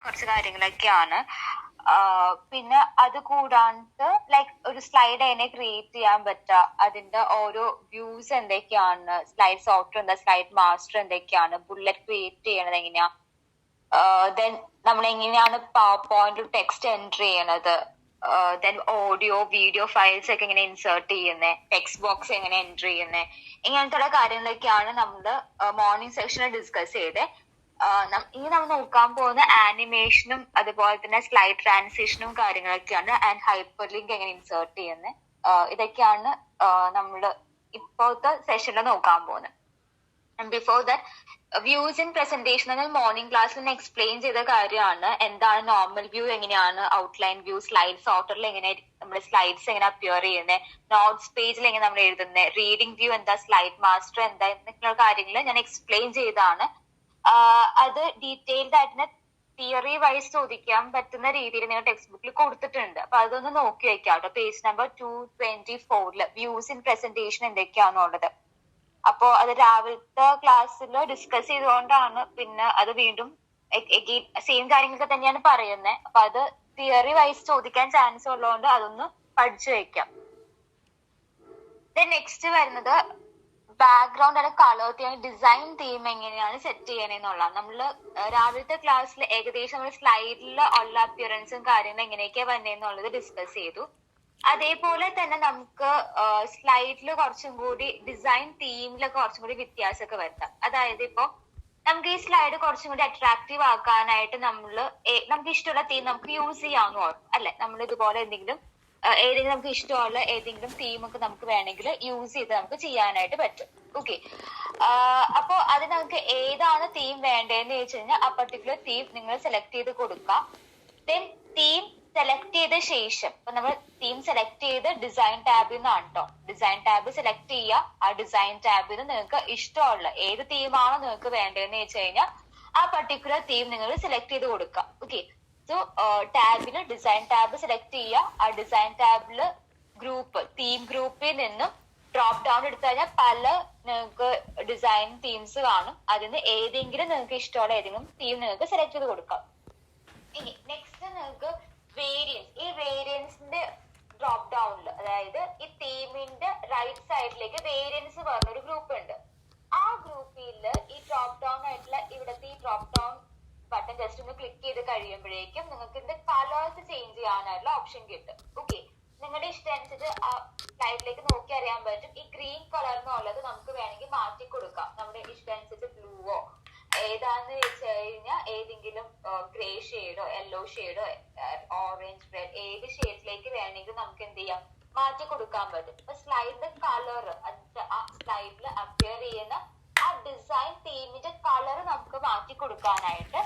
കുറച്ച് കാര്യങ്ങളൊക്കെയാണ്. പിന്നെ അത് കൂടാണ്ട് ലൈക്ക് ഒരു സ്ലൈഡ് എങ്ങനെ ക്രിയേറ്റ് ചെയ്യാൻ പറ്റുക, അതിന്റെ ഓരോ വ്യൂസ് എന്തൊക്കെയാണ്, സ്ലൈഡ് സോർട്ടർ എന്താ, സ്ലൈഡ് മാസ്റ്റർ എന്തൊക്കെയാണ്, ബുള്ളറ്റ് ക്രിയേറ്റ് ചെയ്യണത് എങ്ങനെയാ, ദെൻ നമ്മൾ എങ്ങനെയാണ് പവർ പോയിന്റ് ടെക്സ്റ്റ് എൻറ്റർ ചെയ്യണത്, ദെൻ ഓഡിയോ വീഡിയോ ഫയൽസ് ഒക്കെ എങ്ങനെ ഇൻസേർട്ട് ചെയ്യുന്നത്, ടെക്സ്റ്റ് ബോക്സ് എങ്ങനെ എൻറ്റർ ചെയ്യുന്നത്, ഇങ്ങനത്തെ കാര്യങ്ങളൊക്കെയാണ് നമ്മൾ മോർണിംഗ് സെക്ഷനിൽ ഡിസ്കസ് ചെയ്തത്. ഇനി നമ്മൾ നോക്കാൻ പോകുന്ന ആനിമേഷനും അതുപോലെ തന്നെ സ്ലൈഡ് ട്രാൻസിഷനും കാര്യങ്ങളൊക്കെയാണ്. ആൻഡ് ഹൈപ്പർ ലിങ്ക് എങ്ങനെ ഇൻസേർട്ട് ചെയ്യുന്നത്, ഇതൊക്കെയാണ് നമ്മൾ ഇപ്പോഴത്തെ സെഷനിൽ നോക്കാൻ പോകുന്നത്. And before that views in presentation എന്നാൽ മോർണിംഗ് ക്ലാസ്സിൽ എക്സ്പ്ലെയിൻ ചെയ്ത കാര്യമാണ്. എന്താണ് നോർമൽ വ്യൂ, എങ്ങനെയാണ് ഔട്ട്ലൈൻ വ്യൂ, സ്ലൈഡ് സോർട്ടറിൽ എങ്ങനെ നമ്മുടെ സ്ലൈഡ്സ് എങ്ങനെ അപ്പിയർ ചെയ്യുന്നത്, നോട്ട്സ് പേജിൽ എങ്ങനെ നമ്മൾ എഴുതുന്നത്, റീഡിംഗ് വ്യൂ എന്താ, സ്ലൈഡ് മാസ്റ്റർ എന്താ, എന്നൊക്കെയുള്ള കാര്യങ്ങൾ ഞാൻ എക്സ്പ്ലെയിൻ ചെയ്താണ്. അത് ഡീറ്റെയിൽഡ് ആയിട്ട് തിയറി വൈസ് ചോദിക്കാൻ പറ്റുന്ന രീതിയിൽ നിങ്ങൾ ടെക്സ്റ്റ് ബുക്കിൽ കൊടുത്തിട്ടുണ്ട്. അപ്പൊ അതൊന്ന് നോക്കി വെക്കാം കേട്ടോ. Page number 224 views in presentation എന്തൊക്കെയാണുള്ളത്. അപ്പോ അത് രാവിലത്തെ ക്ലാസ്സിൽ ഡിസ്കസ് ചെയ്തുകൊണ്ടാണ് പിന്നെ അത് വീണ്ടും സെയിം കാര്യങ്ങളൊക്കെ തന്നെയാണ് പറയുന്നത്. അപ്പൊ അത് തിയറി വൈസ് ചോദിക്കാൻ ചാൻസ് ഉള്ളതുകൊണ്ട് അതൊന്ന് പഠിച്ചു വെക്കാം. നെക്സ്റ്റ് വരുന്നത് ബാക്ക്ഗ്രൗണ്ട് അല്ലെങ്കിൽ കളർ തീം, ഡിസൈൻ തീം എങ്ങനെയാണ് സെറ്റ് ചെയ്യണമെന്നുള്ളതാണ്. നമ്മള് രാവിലത്തെ ക്ലാസ്സിൽ ഏകദേശം നമ്മൾ സ്ലൈഡിൽ ഉള്ള അപ്പിയറൻസും കാര്യങ്ങളും എങ്ങനെയൊക്കെയാ വന്നതെന്നുള്ളത് ഡിസ്കസ് ചെയ്തു. അതേപോലെ തന്നെ നമുക്ക് സ്ലൈഡിൽ കുറച്ചും കൂടി ഡിസൈൻ തീമിലൊക്കെ കുറച്ചും കൂടി വ്യത്യാസമൊക്കെ വരുത്താം. അതായത് ഇപ്പൊ നമുക്ക് ഈ സ്ലൈഡ് കുറച്ചും കൂടി അട്രാക്റ്റീവ് ആക്കാനായിട്ട് നമുക്ക് ഇഷ്ടമുള്ള തീം നമുക്ക് യൂസ് ചെയ്യാവുന്ന അല്ലെ. നമ്മൾ ഇതുപോലെ ഏതെങ്കിലും നമുക്ക് ഇഷ്ടമുള്ള ഏതെങ്കിലും തീമൊക്കെ നമുക്ക് വേണമെങ്കിൽ യൂസ് ചെയ്ത് നമുക്ക് ചെയ്യാനായിട്ട് പറ്റും. ഓക്കെ, അപ്പൊ അത് നമുക്ക് ഏതാണ് തീം വേണ്ടതെന്ന് ചോദിച്ചു കഴിഞ്ഞാൽ ആ പർട്ടിക്കുലർ തീം നിങ്ങൾ സെലക്ട് ചെയ്ത് കൊടുക്കാം. ദെൻ തീം സെലക്ട് ചെയ്ത ശേഷം ഇപ്പൊ നമ്മൾ തീം സെലക്ട് ചെയ്ത് ഡിസൈൻ ടാബിൽ നിന്നാണ് കേട്ടോ. ഡിസൈൻ ടാബ് സെലക്ട് ചെയ്യുക. ആ ഡിസൈൻ ടാബിൽ നിന്ന് നിങ്ങൾക്ക് ഇഷ്ടമുള്ള ഏത് തീമാണോ നിങ്ങൾക്ക് വേണ്ടതെന്ന് വെച്ച് കഴിഞ്ഞാൽ ആ പർട്ടിക്കുലർ തീം നിങ്ങൾ സെലക്ട് ചെയ്ത് കൊടുക്കുക. ഓക്കെ, സോ ടാബില് ഡിസൈൻ ടാബ് സെലക്ട് ചെയ്യുക. ആ ഡിസൈൻ ടാബില് ഗ്രൂപ്പ് തീം ഗ്രൂപ്പിൽ നിന്നും ഡ്രോപ്പ് ഡൗൺ എടുത്തു കഴിഞ്ഞാൽ പല നിങ്ങൾക്ക് ഡിസൈൻ തീംസ് കാണും. അതിന് ഏതെങ്കിലും നിങ്ങൾക്ക് ഇഷ്ടമുള്ള ഏതെങ്കിലും തീം നിങ്ങൾക്ക് സെലക്ട് ചെയ്ത് കൊടുക്കാം. ഇനി നെക്സ്റ്റ് നിങ്ങൾക്ക് വേരിയൻസ്, ഈ വേരിയൻസിന്റെ ഡ്രോപ്പ് ഡൗണിൽ, അതായത് ഈ തീമിന്റെ റൈറ്റ് സൈഡിലേക്ക് വേരിയൻസ് പറഞ്ഞൊരു ഗ്രൂപ്പ് ഉണ്ട്. ആ ഗ്രൂപ്പിൽ ഈ ഡ്രോപ്പ് ഡൗൺ ആയിട്ടുള്ള ഇവിടത്തെ ഈ ഡ്രോപ്പ് ഡൗൺ ബട്ടൺ ജസ്റ്റ് ഒന്ന് ക്ലിക്ക് ചെയ്ത് കഴിയുമ്പോഴേക്കും നിങ്ങൾക്ക് ഇതിന്റെ കളേഴ്സ് ചേഞ്ച് ചെയ്യാനായിട്ടുള്ള ഓപ്ഷൻ കിട്ടും. ഓക്കെ, നിങ്ങളുടെ ഇഷ്ടം അനുസരിച്ച് ആ സ്ലൈഡിലേക്ക് നോക്കി അറിയാൻ പറ്റും. ഈ ഗ്രീൻ കളർ എന്നുള്ളത് നമുക്ക് വേണമെങ്കിൽ മാറ്റി കൊടുക്കാം. നമ്മുടെ ഇഷ്ടം അനുസരിച്ച് ബ്ലൂവോ ഏതാന്ന് വെച്ച് കഴിഞ്ഞാൽ ഏതെങ്കിലും ഗ്രേ ഷെയ്ഡോ യെല്ലോ ഷെയ്ഡോ ഓറഞ്ച് റെഡ് ഏത് ഷെയ്ഡിലേക്ക് വേണമെങ്കിൽ നമുക്ക് എന്ത് ചെയ്യാം, മാറ്റി കൊടുക്കാൻ പറ്റും. അപ്പൊ സ്ലൈഡിന്റെ കളർ, ആ സ്ലൈഡിൽ അപ്പിയർ ചെയ്യുന്ന ആ ഡിസൈൻ തീമിന്റെ കളർ നമുക്ക് മാറ്റി കൊടുക്കാനായിട്ട്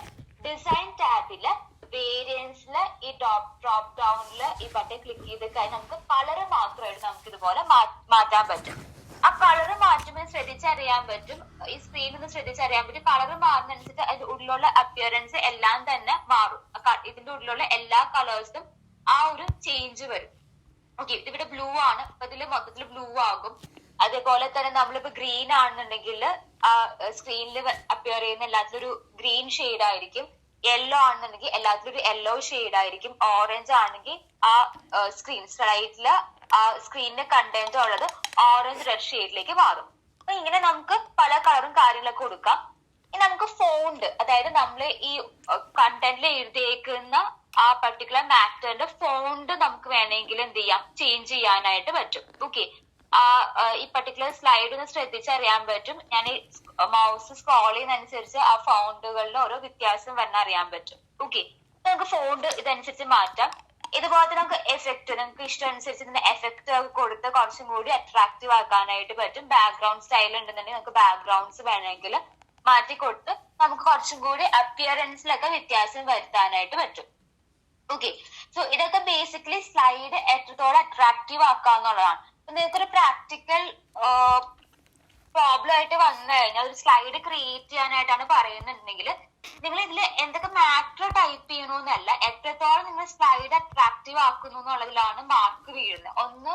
ഡിസൈൻ ടാബില് വേരിയൻസില് ഈ ഡ്രോപ്പ് ഡൗണില് ഈ ബട്ടൺ ക്ലിക്ക് ചെയ്ത് കഴിഞ്ഞാൽ നമുക്ക് കളർ മാത്രമായിട്ട് നമുക്ക് ഇതുപോലെ മാറ്റാൻ പറ്റും. ആ കളർ മാറ്റുമ്പോൾ ശ്രദ്ധിച്ചറിയാൻ പറ്റും, ഈ സ്ക്രീനിൽ നിന്ന് ശ്രദ്ധിച്ചറിയാൻ പറ്റും. കളർ മാറുന്നതനുസരിച്ച് അതിന്റെ ഉള്ളിലുള്ള അപ്പിയറൻസ് എല്ലാം തന്നെ മാറും. ഇതിന്റെ ഉള്ളിലുള്ള എല്ലാ കളേഴ്സും ആ ഒരു ചേഞ്ച് വരും. ഓക്കെ, ഇതിവിടെ ബ്ലൂ ആണ്, അപ്പൊ ഇതിൽ മൊത്തത്തിൽ ബ്ലൂ ആകും. അതേപോലെ തന്നെ നമ്മളിപ്പോ ഗ്രീൻ ആണെന്നുണ്ടെങ്കിൽ ആ സ്ക്രീനിൽ അപ്പിയർ ചെയ്യുന്ന എല്ലാത്തിലും ഒരു ഗ്രീൻ ഷെയ്ഡ് ആയിരിക്കും. യെല്ലോ ആണെന്നുണ്ടെങ്കിൽ എല്ലാത്തിലും ഒരു യെല്ലോ ഷെയ്ഡ് ആയിരിക്കും. ഓറഞ്ച് ആണെങ്കിൽ ആ സ്ലൈഡില് ആ സ്ക്രീനിന്റെ കണ്ടന്റ് ഉള്ളത് ഓറഞ്ച് റെഡ് ഷെയ്ഡിലേക്ക് മാറും. അപ്പൊ ഇങ്ങനെ നമുക്ക് പല കളറും കാര്യങ്ങളൊക്കെ കൊടുക്കാം. ഇനി നമുക്ക് ഫോണ്ട്, അതായത് നമ്മൾ ഈ കണ്ടന്റിൽ എഴുതിയേക്കുന്ന ആ പർട്ടിക്കുലർ മാറ്ററിന്റെ ഫോണ്ട് നമുക്ക് വേണമെങ്കിൽ എന്ത് ചെയ്യാം, ചേഞ്ച് ചെയ്യാനായിട്ട് പറ്റും. ഓക്കെ, ഈ പർട്ടിക്കുലർ സ്ലൈഡ് ഒന്ന് ശ്രദ്ധിച്ചറിയാൻ പറ്റും. ഞാൻ ഈ മൗസ് സ്ക്രോൾ ചെയ്യുന്നതനുസരിച്ച് ആ ഫോണ്ടുകളിൽ ഓരോ വ്യത്യാസം വരണം അറിയാൻ പറ്റും. ഓക്കെ, നമുക്ക് ഫോണ്ട് ഇതനുസരിച്ച് മാറ്റാം. ഇതുപോലെ തന്നെ നമുക്ക് എഫക്ട്, നമുക്ക് ഇഷ്ടം അനുസരിച്ച് ഇതിന്റെ എഫക്ട് കൊടുത്ത് കുറച്ചും കൂടി അട്രാക്റ്റീവ് ആക്കാനായിട്ട് പറ്റും. ബാക്ക്ഗ്രൗണ്ട് സ്റ്റൈൽ ഉണ്ടെന്നുണ്ടെങ്കിൽ നമുക്ക് ബാക്ക്ഗ്രൗണ്ട്സ് വേണമെങ്കിൽ മാറ്റി കൊടുത്ത് നമുക്ക് കുറച്ചും കൂടി അപ്പിയറൻസിലൊക്കെ വ്യത്യാസം വരുത്താനായിട്ട് പറ്റും. ഓക്കെ, സോ ഇതൊക്കെ ബേസിക്കലി സ്ലൈഡ് എത്രത്തോളം അട്രാക്റ്റീവ് ആക്കാന്നുള്ളതാണ്. നിങ്ങൾക്കൊരു പ്രാക്ടിക്കൽ പ്രോബ്ലം ആയിട്ട് വന്നു കഴിഞ്ഞാൽ ഒരു സ്ലൈഡ് ക്രിയേറ്റ് ചെയ്യാനായിട്ടാണ് പറയുന്നുണ്ടെങ്കിൽ നിങ്ങൾ ഇതിൽ എന്തൊക്കെ മാറ്റർ ടൈപ്പ് ചെയ്യണമെന്നല്ല, എത്രത്തോളം നിങ്ങൾ സ്ലൈഡ് അട്രാക്റ്റീവ് ആക്കുന്നു എന്നുള്ളതിലാണ് മാർക്ക് വീഴുന്നത്. ഒന്ന്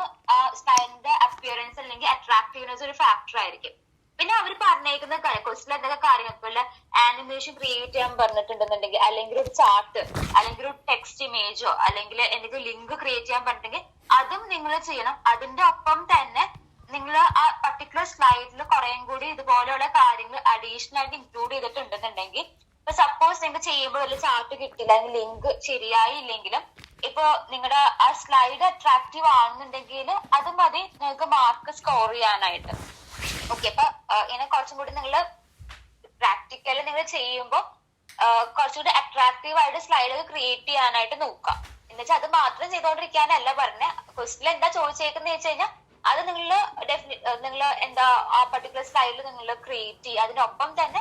സ്ലൈഡിന്റെ അപ്പിയറൻസ് അല്ലെങ്കിൽ അട്രാക്റ്റീവ്നെസ് ഒരു ഫാക്ടർ ആയിരിക്കും. പിന്നെ അവർ പറഞ്ഞേക്കുന്ന ക്വസ്റ്റിൽ എന്തൊക്കെ കാര്യങ്ങൾ പോലെ ആനിമേഷൻ ക്രിയേറ്റ് ചെയ്യാൻ പറഞ്ഞിട്ടുണ്ടെന്നുണ്ടെങ്കിൽ, അല്ലെങ്കിൽ ഒരു ചാർട്ട്, അല്ലെങ്കിൽ ഒരു ടെക്സ്റ്റ് ഇമേജോ, അല്ലെങ്കിൽ എന്തെങ്കിലും ലിങ്ക് ക്രിയേറ്റ് ചെയ്യാൻ പറഞ്ഞിട്ടുണ്ടെങ്കിൽ അതും നിങ്ങൾ ചെയ്യണം. അതിന്റെ ഒപ്പം തന്നെ നിങ്ങൾ ആ പർട്ടിക്കുലർ സ്ലൈഡിൽ കുറേയും കൂടി ഇതുപോലെയുള്ള കാര്യങ്ങൾ അഡീഷണൽ ആയിട്ട് ഇൻക്ലൂഡ് ചെയ്തിട്ടുണ്ടെന്നുണ്ടെങ്കിൽ, ഇപ്പൊ സപ്പോസ് നിങ്ങൾക്ക് ചെയ്യുമ്പോൾ ഒരു ചാർട്ട് കിട്ടില്ല, അല്ലെങ്കിൽ ലിങ്ക് ശരിയായി ഇല്ലെങ്കിലും ഇപ്പൊ നിങ്ങളുടെ ആ സ്ലൈഡ് അട്രാക്റ്റീവ് ആണെന്നുണ്ടെങ്കിൽ അത് മതി നിങ്ങൾക്ക് മാർക്ക് സ്കോർ ചെയ്യാനായിട്ട്. ഓക്കെ, അപ്പൊ ഇങ്ങനെ കുറച്ചും കൂടി നിങ്ങൾ പ്രാക്ടിക്കലി നിങ്ങൾ ചെയ്യുമ്പോൾ കുറച്ചുകൂടി അട്രാക്റ്റീവ് ആയിട്ട് സ്ലൈഡുകൾ ക്രിയേറ്റ് ചെയ്യാനായിട്ട് നോക്കാം. എന്നുവെച്ചാൽ അത് മാത്രം ചെയ്തുകൊണ്ടിരിക്കാനല്ല പറഞ്ഞ, ക്വസ്റ്റിൽ എന്താ ചോദിച്ചേക്കുന്നത് വെച്ച് കഴിഞ്ഞാൽ അത് നിങ്ങൾ എന്താ ആ പർട്ടിക്കുലർ സ്ലൈഡിൽ നിങ്ങൾ ക്രിയേറ്റ് ചെയ്യുക. അതിനൊപ്പം തന്നെ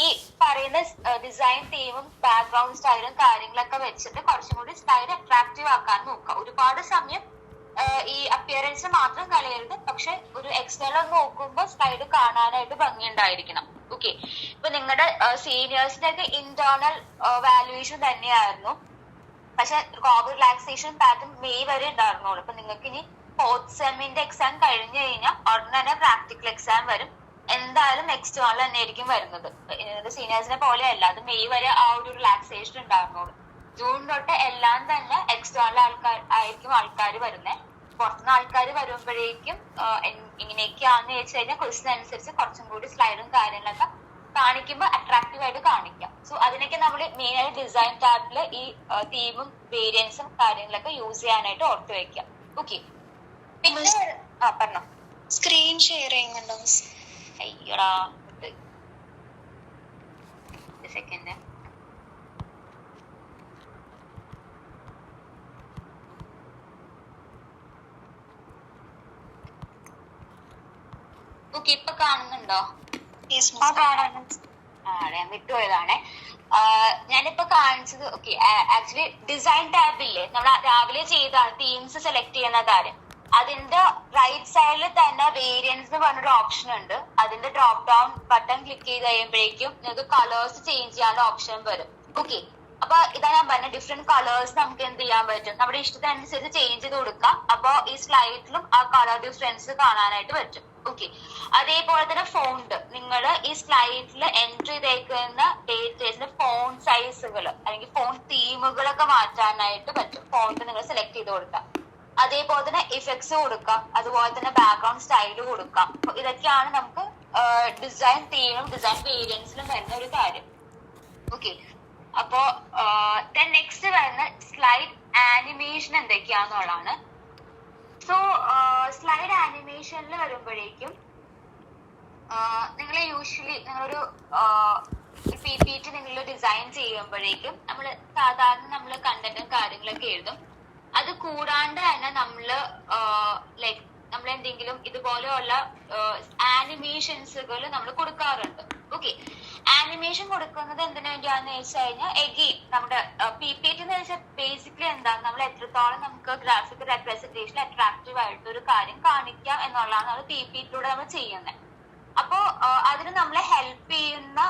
ഈ പറയുന്ന ഡിസൈൻ തീമും ബാക്ക്ഗ്രൗണ്ട് സ്റ്റൈലും കാര്യങ്ങളൊക്കെ വെച്ചിട്ട് കുറച്ചും കൂടി സ്ലൈഡ് അട്രാക്റ്റീവ് ആക്കാൻ നോക്കുക. ഒരുപാട് സമയം ഈ അപ്പിയറൻസ് മാത്രം കളയരുത്, പക്ഷെ ഒരു എക്സ്റ്റേണൽ നോക്കുമ്പോൾ സ്ലൈഡ് കാണാനായിട്ട് ഭംഗിയുണ്ടായിരിക്കണം. ഓക്കെ, ഇപ്പൊ നിങ്ങളുടെ സീനിയേഴ്സിന്റെ ഒക്കെ ഇന്റേണൽ വാല്യുവേഷൻ തന്നെയായിരുന്നു, പക്ഷെ കോവിഡ് റിലാക്സേഷൻ പാറ്റേൺ മെയ് വരെ ഉണ്ടായിരുന്നുള്ളൂ. അപ്പൊ നിങ്ങൾക്ക് ഇനി ഫോർത്ത് സെമ്മിന്റെ എക്സാം കഴിഞ്ഞു കഴിഞ്ഞാൽ ഉടനെ തന്നെ പ്രാക്ടിക്കൽ എക്സാം വരും. എന്തായാലും എക്സ്റ്റേണൽ തന്നെ ആയിരിക്കും വരുന്നത്. സീനിയേഴ്സിനെ പോലെ അല്ല, അത് മെയ് വരെ ആ ഒരു റിലാക്സേഷൻ ഉണ്ടായിരുന്നുള്ളൂ. ജൂൺ തൊട്ട് എല്ലാം തന്നെ എക്സ്റ്റേണൽ ആൾക്കാർ വരുന്നത്. പുറത്തുനിന്ന് ആൾക്കാർ വരുമ്പോഴേക്കും ഇങ്ങനെയൊക്കെയാണെന്ന് വെച്ച് കഴിഞ്ഞാൽ ക്വസ്റ്റ്യൻ അനുസരിച്ച് കുറച്ചും കൂടി സ്ലൈഡും കാര്യങ്ങളൊക്കെ കാണിക്കുമ്പോൾ അട്രാക്റ്റീവ് ആയിട്ട് കാണിക്കാം. സോ അതിനൊക്കെ നമ്മൾ മെയിൻ ആയിട്ട് ഡിസൈൻ ടാബില് ഈ തീമും വേരിയൻസും കാര്യങ്ങളൊക്കെ യൂസ് ചെയ്യാനായിട്ട് ഓർത്ത് വെക്കാം. ഓക്കെ, പിന്നെ പറഞ്ഞോ, സ്ക്രീൻ ഷെയർ ചെയ്യുന്നുണ്ടോ? അയ്യോടാ സെക്കൻഡ്. ഓക്കെ, ഇപ്പൊ കാണുന്നുണ്ടോ? ഞാൻ വിട്ടുപോയതാണേ. ഞാനിപ്പോ കാണിച്ചത് ഓക്കെ, ആക്ച്വലി ഡിസൈൻ ടാബില്ലേ നമ്മൾ രാവിലെ ചെയ്താണ് തീംസ് സെലക്ട് ചെയ്യുന്ന കാര്യം, അതിന്റെ റൈറ്റ് സൈഡിൽ തന്നെ വേരിയൻസ് എന്ന് പറഞ്ഞൊരു ഓപ്ഷൻ ഉണ്ട്. അതിന്റെ ഡ്രോപ്പ് ഡൗൺ ബട്ടൺ ക്ലിക്ക് ചെയ്ത് കഴിയുമ്പോഴേക്കും നിങ്ങൾക്ക് കളേഴ്സ് ചേഞ്ച് ചെയ്യാനുള്ള ഓപ്ഷൻ വരും. ഓക്കെ, അപ്പൊ ഇതാ ഞാൻ പറഞ്ഞ ഡിഫറെന്റ് കളേഴ്സ് നമുക്ക് എന്ത് ചെയ്യാൻ പറ്റും, നമ്മുടെ ഇഷ്ടത്തിനനുസരിച്ച് ചേഞ്ച് ചെയ്ത് കൊടുക്കാം. അപ്പൊ ഈ സ്ലൈഡിലും ആ കളർ ഡിഫറൻസ് കാണാനായിട്ട് പറ്റും. ഓക്കെ, അതേപോലെ തന്നെ ഫോണ്ട്, നിങ്ങൾ ഈ സ്ലൈഡിൽ എൻട്രി ചെയ്തേക്കുന്ന ഡേറ്റേഴ്സിന്റെ ഫോണ്ട് സൈസുകൾ അല്ലെങ്കിൽ ഫോണ്ട് തീമുകളൊക്കെ മാറ്റാനായിട്ട് പറ്റും. ഫോണ്ട് നിങ്ങൾ സെലക്ട് ചെയ്ത് കൊടുക്കാം. അതേപോലെ തന്നെ ഇഫക്ട്സ് കൊടുക്കാം, അതുപോലെ തന്നെ ബാക്ക്ഗ്രൗണ്ട് സ്റ്റൈല് കൊടുക്കാം. അപ്പൊ ഇതൊക്കെയാണ് നമുക്ക് ഡിസൈൻ തീമിലും ഡിസൈൻ വേരിയൻസിലും വരുന്ന ഒരു കാര്യം. ഓക്കെ, അപ്പോ നെക്സ്റ്റ് വരുന്ന സ്ലൈഡ് ആനിമേഷൻ എന്തൊക്കെയാന്നുള്ളതാണ്. സോ സ്ലൈഡ് ആനിമേഷനിൽ വരുമ്പോഴേക്കും നിങ്ങൾ യൂഷ്വലി നിങ്ങളൊരു PPT നിങ്ങൾ ഡിസൈൻ ചെയ്യുമ്പോഴേക്കും നമ്മൾ കണ്ടന്റും കാര്യങ്ങളൊക്കെ എഴുതും. അത് കൂടാണ്ട് തന്നെ ലൈക്ക് നമ്മൾ എന്തെങ്കിലും ഇതുപോലെയുള്ള ആനിമേഷൻസുകൾ നമ്മൾ കൊടുക്കാറുണ്ട്. ഓക്കെ, ആനിമേഷൻ കൊടുക്കുന്നത് എന്തിനു വേണ്ടിയാന്ന് വെച്ച് കഴിഞ്ഞാൽ എഗെയിൻ നമ്മുടെ PPT എന്ന് വെച്ചാൽ ബേസിക്കലി എന്താണ്, നമ്മൾ എത്രത്തോളം നമുക്ക് ഗ്രാഫിക് റെപ്രസെന്റേഷൻ അട്രാക്റ്റീവ് ആയിട്ട് ഒരു കാര്യം കാണിക്കാം എന്നുള്ളതാണ് നമ്മൾ PPTയിലൂടെ നമ്മൾ ചെയ്യുന്നത്. അപ്പോ അതിന് നമ്മളെ ഹെൽപ്പ് ചെയ്യുന്ന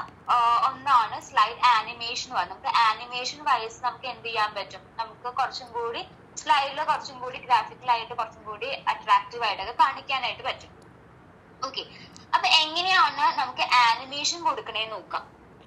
ഒന്നാണ് സ്ലൈഡ് ആനിമേഷൻ. നമുക്ക് ആനിമേഷൻ വൈസ് നമുക്ക് എന്ത് ചെയ്യാൻ പറ്റും, നമുക്ക് കുറച്ചും കൂടി സ്ലൈഡില് കുറച്ചും കൂടി ഗ്രാഫിക്കലായിട്ട് കുറച്ചും കൂടി അട്രാക്റ്റീവ് ആയിട്ടൊക്കെ കാണിക്കാനായിട്ട് പറ്റും. ഓക്കെ, അപ്പൊ എങ്ങനെയാണ് നമുക്ക് ആനിമേഷൻ കൊടുക്കണേന്ന് നോക്കാം.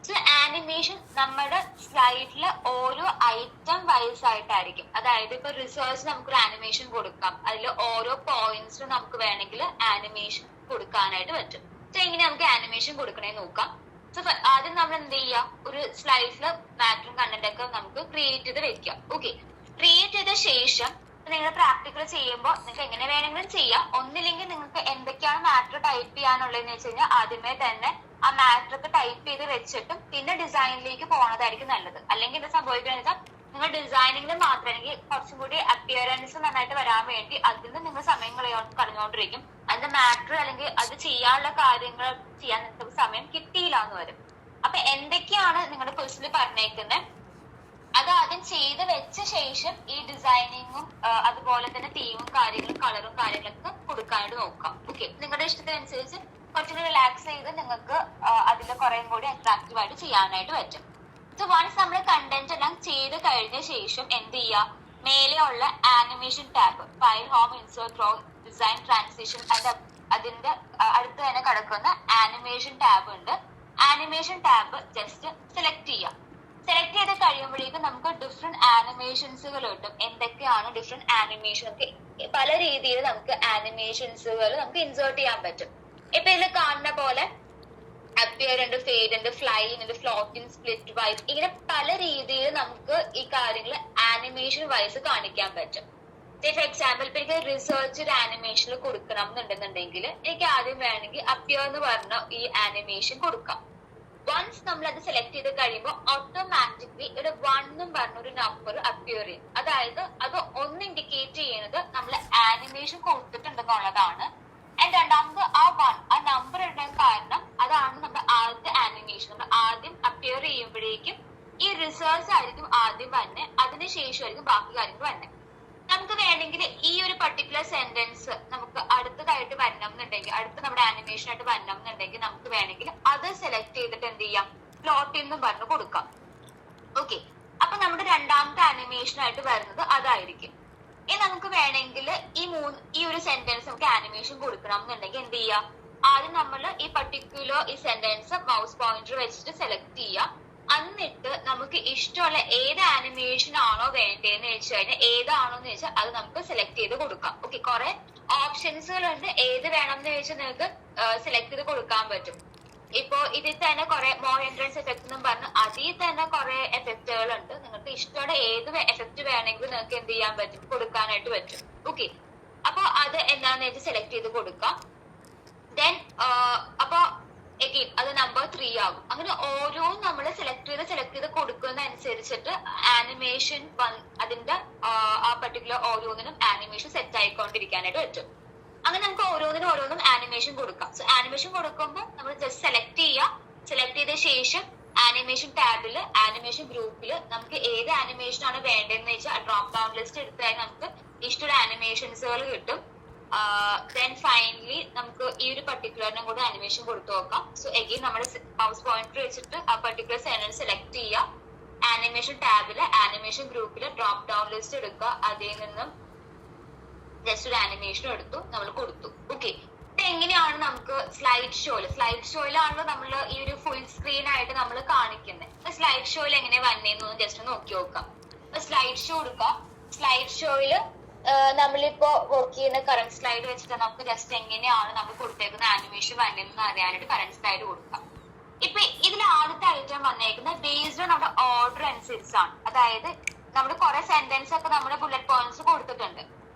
സോ ആനിമേഷൻ നമ്മുടെ സ്ലൈഡില് ഓരോ ഐറ്റം വൈസ് ആയിട്ടായിരിക്കും. അതായത് ഇപ്പൊ റിസർച്ച് നമുക്കൊരു ആനിമേഷൻ കൊടുക്കാം, അതിൽ ഓരോ പോയിന്റ്സിലും നമുക്ക് വേണമെങ്കിൽ ആനിമേഷൻ കൊടുക്കാനായിട്ട് പറ്റും. സോ എങ്ങനെ നമുക്ക് ആനിമേഷൻ കൊടുക്കണേന്ന് നോക്കാം. സോ ആദ്യം നമ്മൾ എന്ത് ചെയ്യാം, ഒരു സ്ലൈഡില് മാറ്ററും കണ്ടന്റ് ഒക്കെ നമുക്ക് ക്രിയേറ്റ് ചെയ്ത് വെക്കാം. ഓക്കെ, ക്രിയേറ്റ് ചെയ്ത ശേഷം നിങ്ങൾ പ്രാക്ടിക്കൽ ചെയ്യുമ്പോൾ നിങ്ങൾക്ക് എങ്ങനെ വേണമെങ്കിലും ചെയ്യാം. ഒന്നില്ലെങ്കിൽ നിങ്ങൾക്ക് എന്തൊക്കെയാണ് മാറ്റർ ടൈപ്പ് ചെയ്യാനുള്ളതെന്ന് വെച്ച് കഴിഞ്ഞാൽ ആദ്യമേ തന്നെ ആ മാറ്റർ ഒക്കെ ടൈപ്പ് ചെയ്ത് വെച്ചിട്ടും പിന്നെ ഡിസൈനിലേക്ക് പോകണതായിരിക്കും നല്ലത്. അല്ലെങ്കിൽ എന്താ സംഭവിക്കുന്നത് വെച്ചാൽ നിങ്ങൾ ഡിസൈനിങ്ങിൽ മാത്രമെങ്കിൽ കുറച്ചും കൂടി അപ്പിയറൻസ് നന്നായിട്ട് വരാൻ വേണ്ടി അതിൽ നിന്ന് നിങ്ങൾ സമയം കളഞ്ഞുകൊണ്ടിരിക്കും. അതിന്റെ മാറ്റർ അല്ലെങ്കിൽ അത് ചെയ്യാനുള്ള കാര്യങ്ങൾ ചെയ്യാൻ നിങ്ങൾക്ക് സമയം കിട്ടിയില്ല എന്ന് വരും. അപ്പൊ എന്തൊക്കെയാണ് നിങ്ങളുടെ ക്വസ്റ്റിൽ പറഞ്ഞേക്കുന്നത് അത് ആദ്യം ചെയ്ത് വെച്ച ശേഷം ഈ ഡിസൈനിങ്ങും അതുപോലെ തന്നെ തീമും കാര്യങ്ങളും കളറും കാര്യങ്ങളൊക്കെ കൊടുക്കാനായിട്ട് നോക്കാം. ഓക്കെ, നിങ്ങളുടെ ഇഷ്ടത്തിനനുസരിച്ച് കുറച്ചുകൂടി റിലാക്സ് ചെയ്ത് നിങ്ങൾക്ക് അതിൽ കുറേയും കൂടി അട്രാക്റ്റീവ് ആയിട്ട് ചെയ്യാനായിട്ട് പറ്റും. സോ വൺസ് നമ്മൾ കണ്ടന്റ് എല്ലാം ചെയ്ത് കഴിഞ്ഞ ശേഷം എന്ത് ചെയ്യുക, മേലെയുള്ള animation tab file, home, insert, draw, design, transition, അതിന്റെ അതിന്റെ അടുത്ത് തന്നെ കിടക്കുന്ന ആനിമേഷൻ ടാബ് ഉണ്ട്. ആനിമേഷൻ ടാബ് ജസ്റ്റ് സെലക്ട് ചെയ്യാം. സെലക്ട് ചെയ്ത് കഴിയുമ്പോഴേക്കും നമുക്ക് ഡിഫറെന്റ് ആനിമേഷൻസുകൾ കിട്ടും. എന്തൊക്കെയാണ് ഡിഫറെന്റ് ആനിമേഷൻ, നമുക്ക് പല രീതിയിൽ നമുക്ക് ആനിമേഷൻസുകൾ നമുക്ക് ഇൻസേർട്ട് ചെയ്യാൻ പറ്റും. ഇപ്പൊ ഇതിൽ കാണുന്ന പോലെ അപ്പിയർ ഉണ്ട്, ഫേഡ് ഉണ്ട്, ഫ്ലൈ ഉണ്ട്, ഫ്ലോട്ടിംഗ്, സ്പ്ലിറ്റ്, വൈപ്പ്, ഇങ്ങനെ പല രീതിയിൽ നമുക്ക് ഈ കാര്യങ്ങൾ ആനിമേഷൻ വൈസ് കാണിക്കാൻ പറ്റും. ഫോർ എക്സാമ്പിൾ ഇപ്പൊ എനിക്ക് റിസർച്ച് ഒരു ആനിമേഷനിൽ കൊടുക്കണം എന്നുണ്ടെന്നുണ്ടെങ്കിൽ എനിക്ക് ആദ്യം വേണമെങ്കിൽ അപ്പിയർ എന്ന് പറഞ്ഞ ഈ ആനിമേഷൻ കൊടുക്കാം. വൺസ് നമ്മൾ അത് സെലക്ട് ചെയ്ത് കഴിയുമ്പോൾ ഓട്ടോമാറ്റിക്കലി ഇവിടെ 1 എന്നും പറഞ്ഞ ഒരു നമ്പർ അപ്പിയർ ചെയ്യും. അതായത് അത് ഒന്ന് ഇൻഡിക്കേറ്റ് ചെയ്യുന്നത് നമ്മൾ ആനിമേഷൻ കൊടുത്തിട്ടുണ്ടെന്നുള്ളതാണ്. ആൻഡ് രണ്ടാമത് ആ നമ്പർ ഇടാൻ കാരണം അതാണ് നമ്മുടെ ആദ്യത്തെ ആനിമേഷൻ. നമ്മൾ ആദ്യം അപ്പിയർ ചെയ്യുമ്പോഴേക്കും ഈ റിസൾട്ട്സ് ആയിരിക്കും ആദ്യം തന്നെ, അതിനുശേഷമായിരിക്കും ബാക്കി കാര്യങ്ങൾ തന്നെ. നമുക്ക് വേണമെങ്കിൽ ഈ ഒരു പർട്ടിക്കുലർ സെന്റൻസ് നമുക്ക് അടുത്തതായിട്ട് വരണം എന്നുണ്ടെങ്കിൽ, അടുത്ത നമ്മുടെ ആനിമേഷൻ ആയിട്ട് വരണം എന്നുണ്ടെങ്കിൽ നമുക്ക് വേണമെങ്കിൽ അത് സെലക്ട് ചെയ്തിട്ട് എന്ത് ചെയ്യാം, പ്ലോട്ട് എന്നും പറഞ്ഞു കൊടുക്കാം. ഓക്കെ, അപ്പൊ നമ്മുടെ രണ്ടാമത്തെ ആനിമേഷൻ ആയിട്ട് വരുന്നത് അതായിരിക്കും. ഇനി നമുക്ക് വേണമെങ്കിൽ ഈ ഒരു സെന്റൻസ് നമുക്ക് ആനിമേഷൻ കൊടുക്കണം എന്നുണ്ടെങ്കിൽ എന്ത് ചെയ്യാം, ആദ്യം നമ്മൾ ഈ പർട്ടിക്കുലർ ഈ സെന്റൻസ് മൗസ് പോയിന്റർ വെച്ചിട്ട് സെലക്ട് ചെയ്യാം. എന്നിട്ട് നമുക്ക് ഇഷ്ടമുള്ള ഏത് ആനിമേഷൻ ആണോ വേണ്ടതെന്ന് വെച്ച് കഴിഞ്ഞാൽ ഏതാണോന്ന് വെച്ചാൽ അത് നമുക്ക് സെലക്ട് ചെയ്ത് കൊടുക്കാം. ഓക്കെ, കുറെ ഓപ്ഷൻസുകളുണ്ട്. ഏത് വേണം എന്ന് വെച്ചാൽ നിങ്ങൾക്ക് സെലക്ട് ചെയ്ത് കൊടുക്കാൻ പറ്റും. ഇപ്പോ ഇതിൽ തന്നെ കുറെ മോർ എൻട്രൻസ് എഫക്ട് എന്നും പറഞ്ഞ് അതിൽ തന്നെ കുറെ എഫക്റ്റുകളുണ്ട്. നിങ്ങൾക്ക് ഇഷ്ടമുള്ള ഏത് എഫക്ട് വേണമെങ്കിലും നിങ്ങൾക്ക് എന്ത് ചെയ്യാൻ പറ്റും, കൊടുക്കാനായിട്ട് പറ്റും. ഓക്കെ, അപ്പൊ അത് എന്താന്ന് വെച്ചാൽ സെലക്ട് ചെയ്ത് കൊടുക്കാം. ദെൻ അപ്പൊ എഗെയിൻ അത് നമ്പർ 3 ആകും. അങ്ങനെ ഓരോ നമ്മൾ സെലക്ട് ചെയ്ത് കൊടുക്കുന്നതനുസരിച്ചിട്ട് ആനിമേഷൻ അതിന്റെ ആ പർട്ടിക്കുലർ ഓരോന്നിനും ആനിമേഷൻ സെറ്റ് ആയിക്കൊണ്ടിരിക്കാനായിട്ട് പറ്റും. അങ്ങനെ നമുക്ക് ഓരോന്നും ആനിമേഷൻ കൊടുക്കാം. സോ ആനിമേഷൻ കൊടുക്കുമ്പോൾ നമ്മൾ ജസ്റ്റ് സെലക്ട് ചെയ്യുക. സെലക്ട് ചെയ്ത ശേഷം ആനിമേഷൻ ടാബില് ആനിമേഷൻ ഗ്രൂപ്പില് നമുക്ക് ഏത് ആനിമേഷൻ ആണ് വേണ്ടതെന്ന് വെച്ചാൽ ഡ്രോപ്പ് ഡൗൺ ലിസ്റ്റ് എടുത്താൽ നമുക്ക് ഇഷ്ടമുള്ള ആനിമേഷൻസുകൾ കിട്ടും. ദെൻ ഫൈനലി നമുക്ക് ഈ ഒരു പർട്ടിക്കുലറിനും കൂടെ ആനിമേഷൻ കൊടുത്തു നോക്കാം. സോ എഗെയിൻ നമ്മൾ മൗസ് പോയിന്റർ വെച്ചിട്ട് ആ പർട്ടിക്കുലർ സെന്റൻസ് സെലക്ട് ചെയ്യുക. ആനിമേഷൻ ടാബില് ആനിമേഷൻ ഗ്രൂപ്പില് ഡ്രോപ്പ് ഡൗൺ ലിസ്റ്റ് എടുക്കുക. അതിൽ നിന്നും ജസ്റ്റ് ഒരു ആനിമേഷൻ എടുത്തു, നമ്മൾ കൊടുത്തു. ഓക്കെ, ഇത് എങ്ങനെയാണ് നമുക്ക് സ്ലൈഡ് ഷോയിലാണല്ലോ നമ്മൾ ഈ ഒരു ഫുൾ സ്ക്രീൻ ആയിട്ട് നമ്മൾ കാണിക്കുന്നത്. സ്ലൈഡ് ഷോയിൽ എങ്ങനെ വന്നേന്ന് ജസ്റ്റ് നോക്കി നോക്കാം. സ്ലൈഡ് ഷോ കൊടുക്കുക. സ്ലൈഡ് ഷോയില് നമ്മളിപ്പോ വർക്ക് ചെയ്യുന്ന കറന്റ് സ്ലൈഡ് വെച്ചിട്ട് നമുക്ക് ജസ്റ്റ് എങ്ങനെയാണ് നമ്മൾ കൊടുത്തേക്കുന്ന ആനിമേഷൻ വന്നതെന്ന് അറിയാനായിട്ട് കറന്റ് സ്ലൈഡ് കൊടുക്കാം. ഇപ്പൊ ഇതിൽ ആദ്യത്തെ ഐറ്റം വന്നേക്കുന്നത് ബേസ്ഡ് ഓൺ നമ്മുടെ ഓർഡർ അനുസരിച്ചാണ്. അതായത് നമ്മുടെ കുറെ സെന്റൻസ് ഒക്കെ നമ്മുടെ ബുള്ളറ്റ് പോയിന്റ്സ് കൊടുത്തിട്ടുണ്ട്.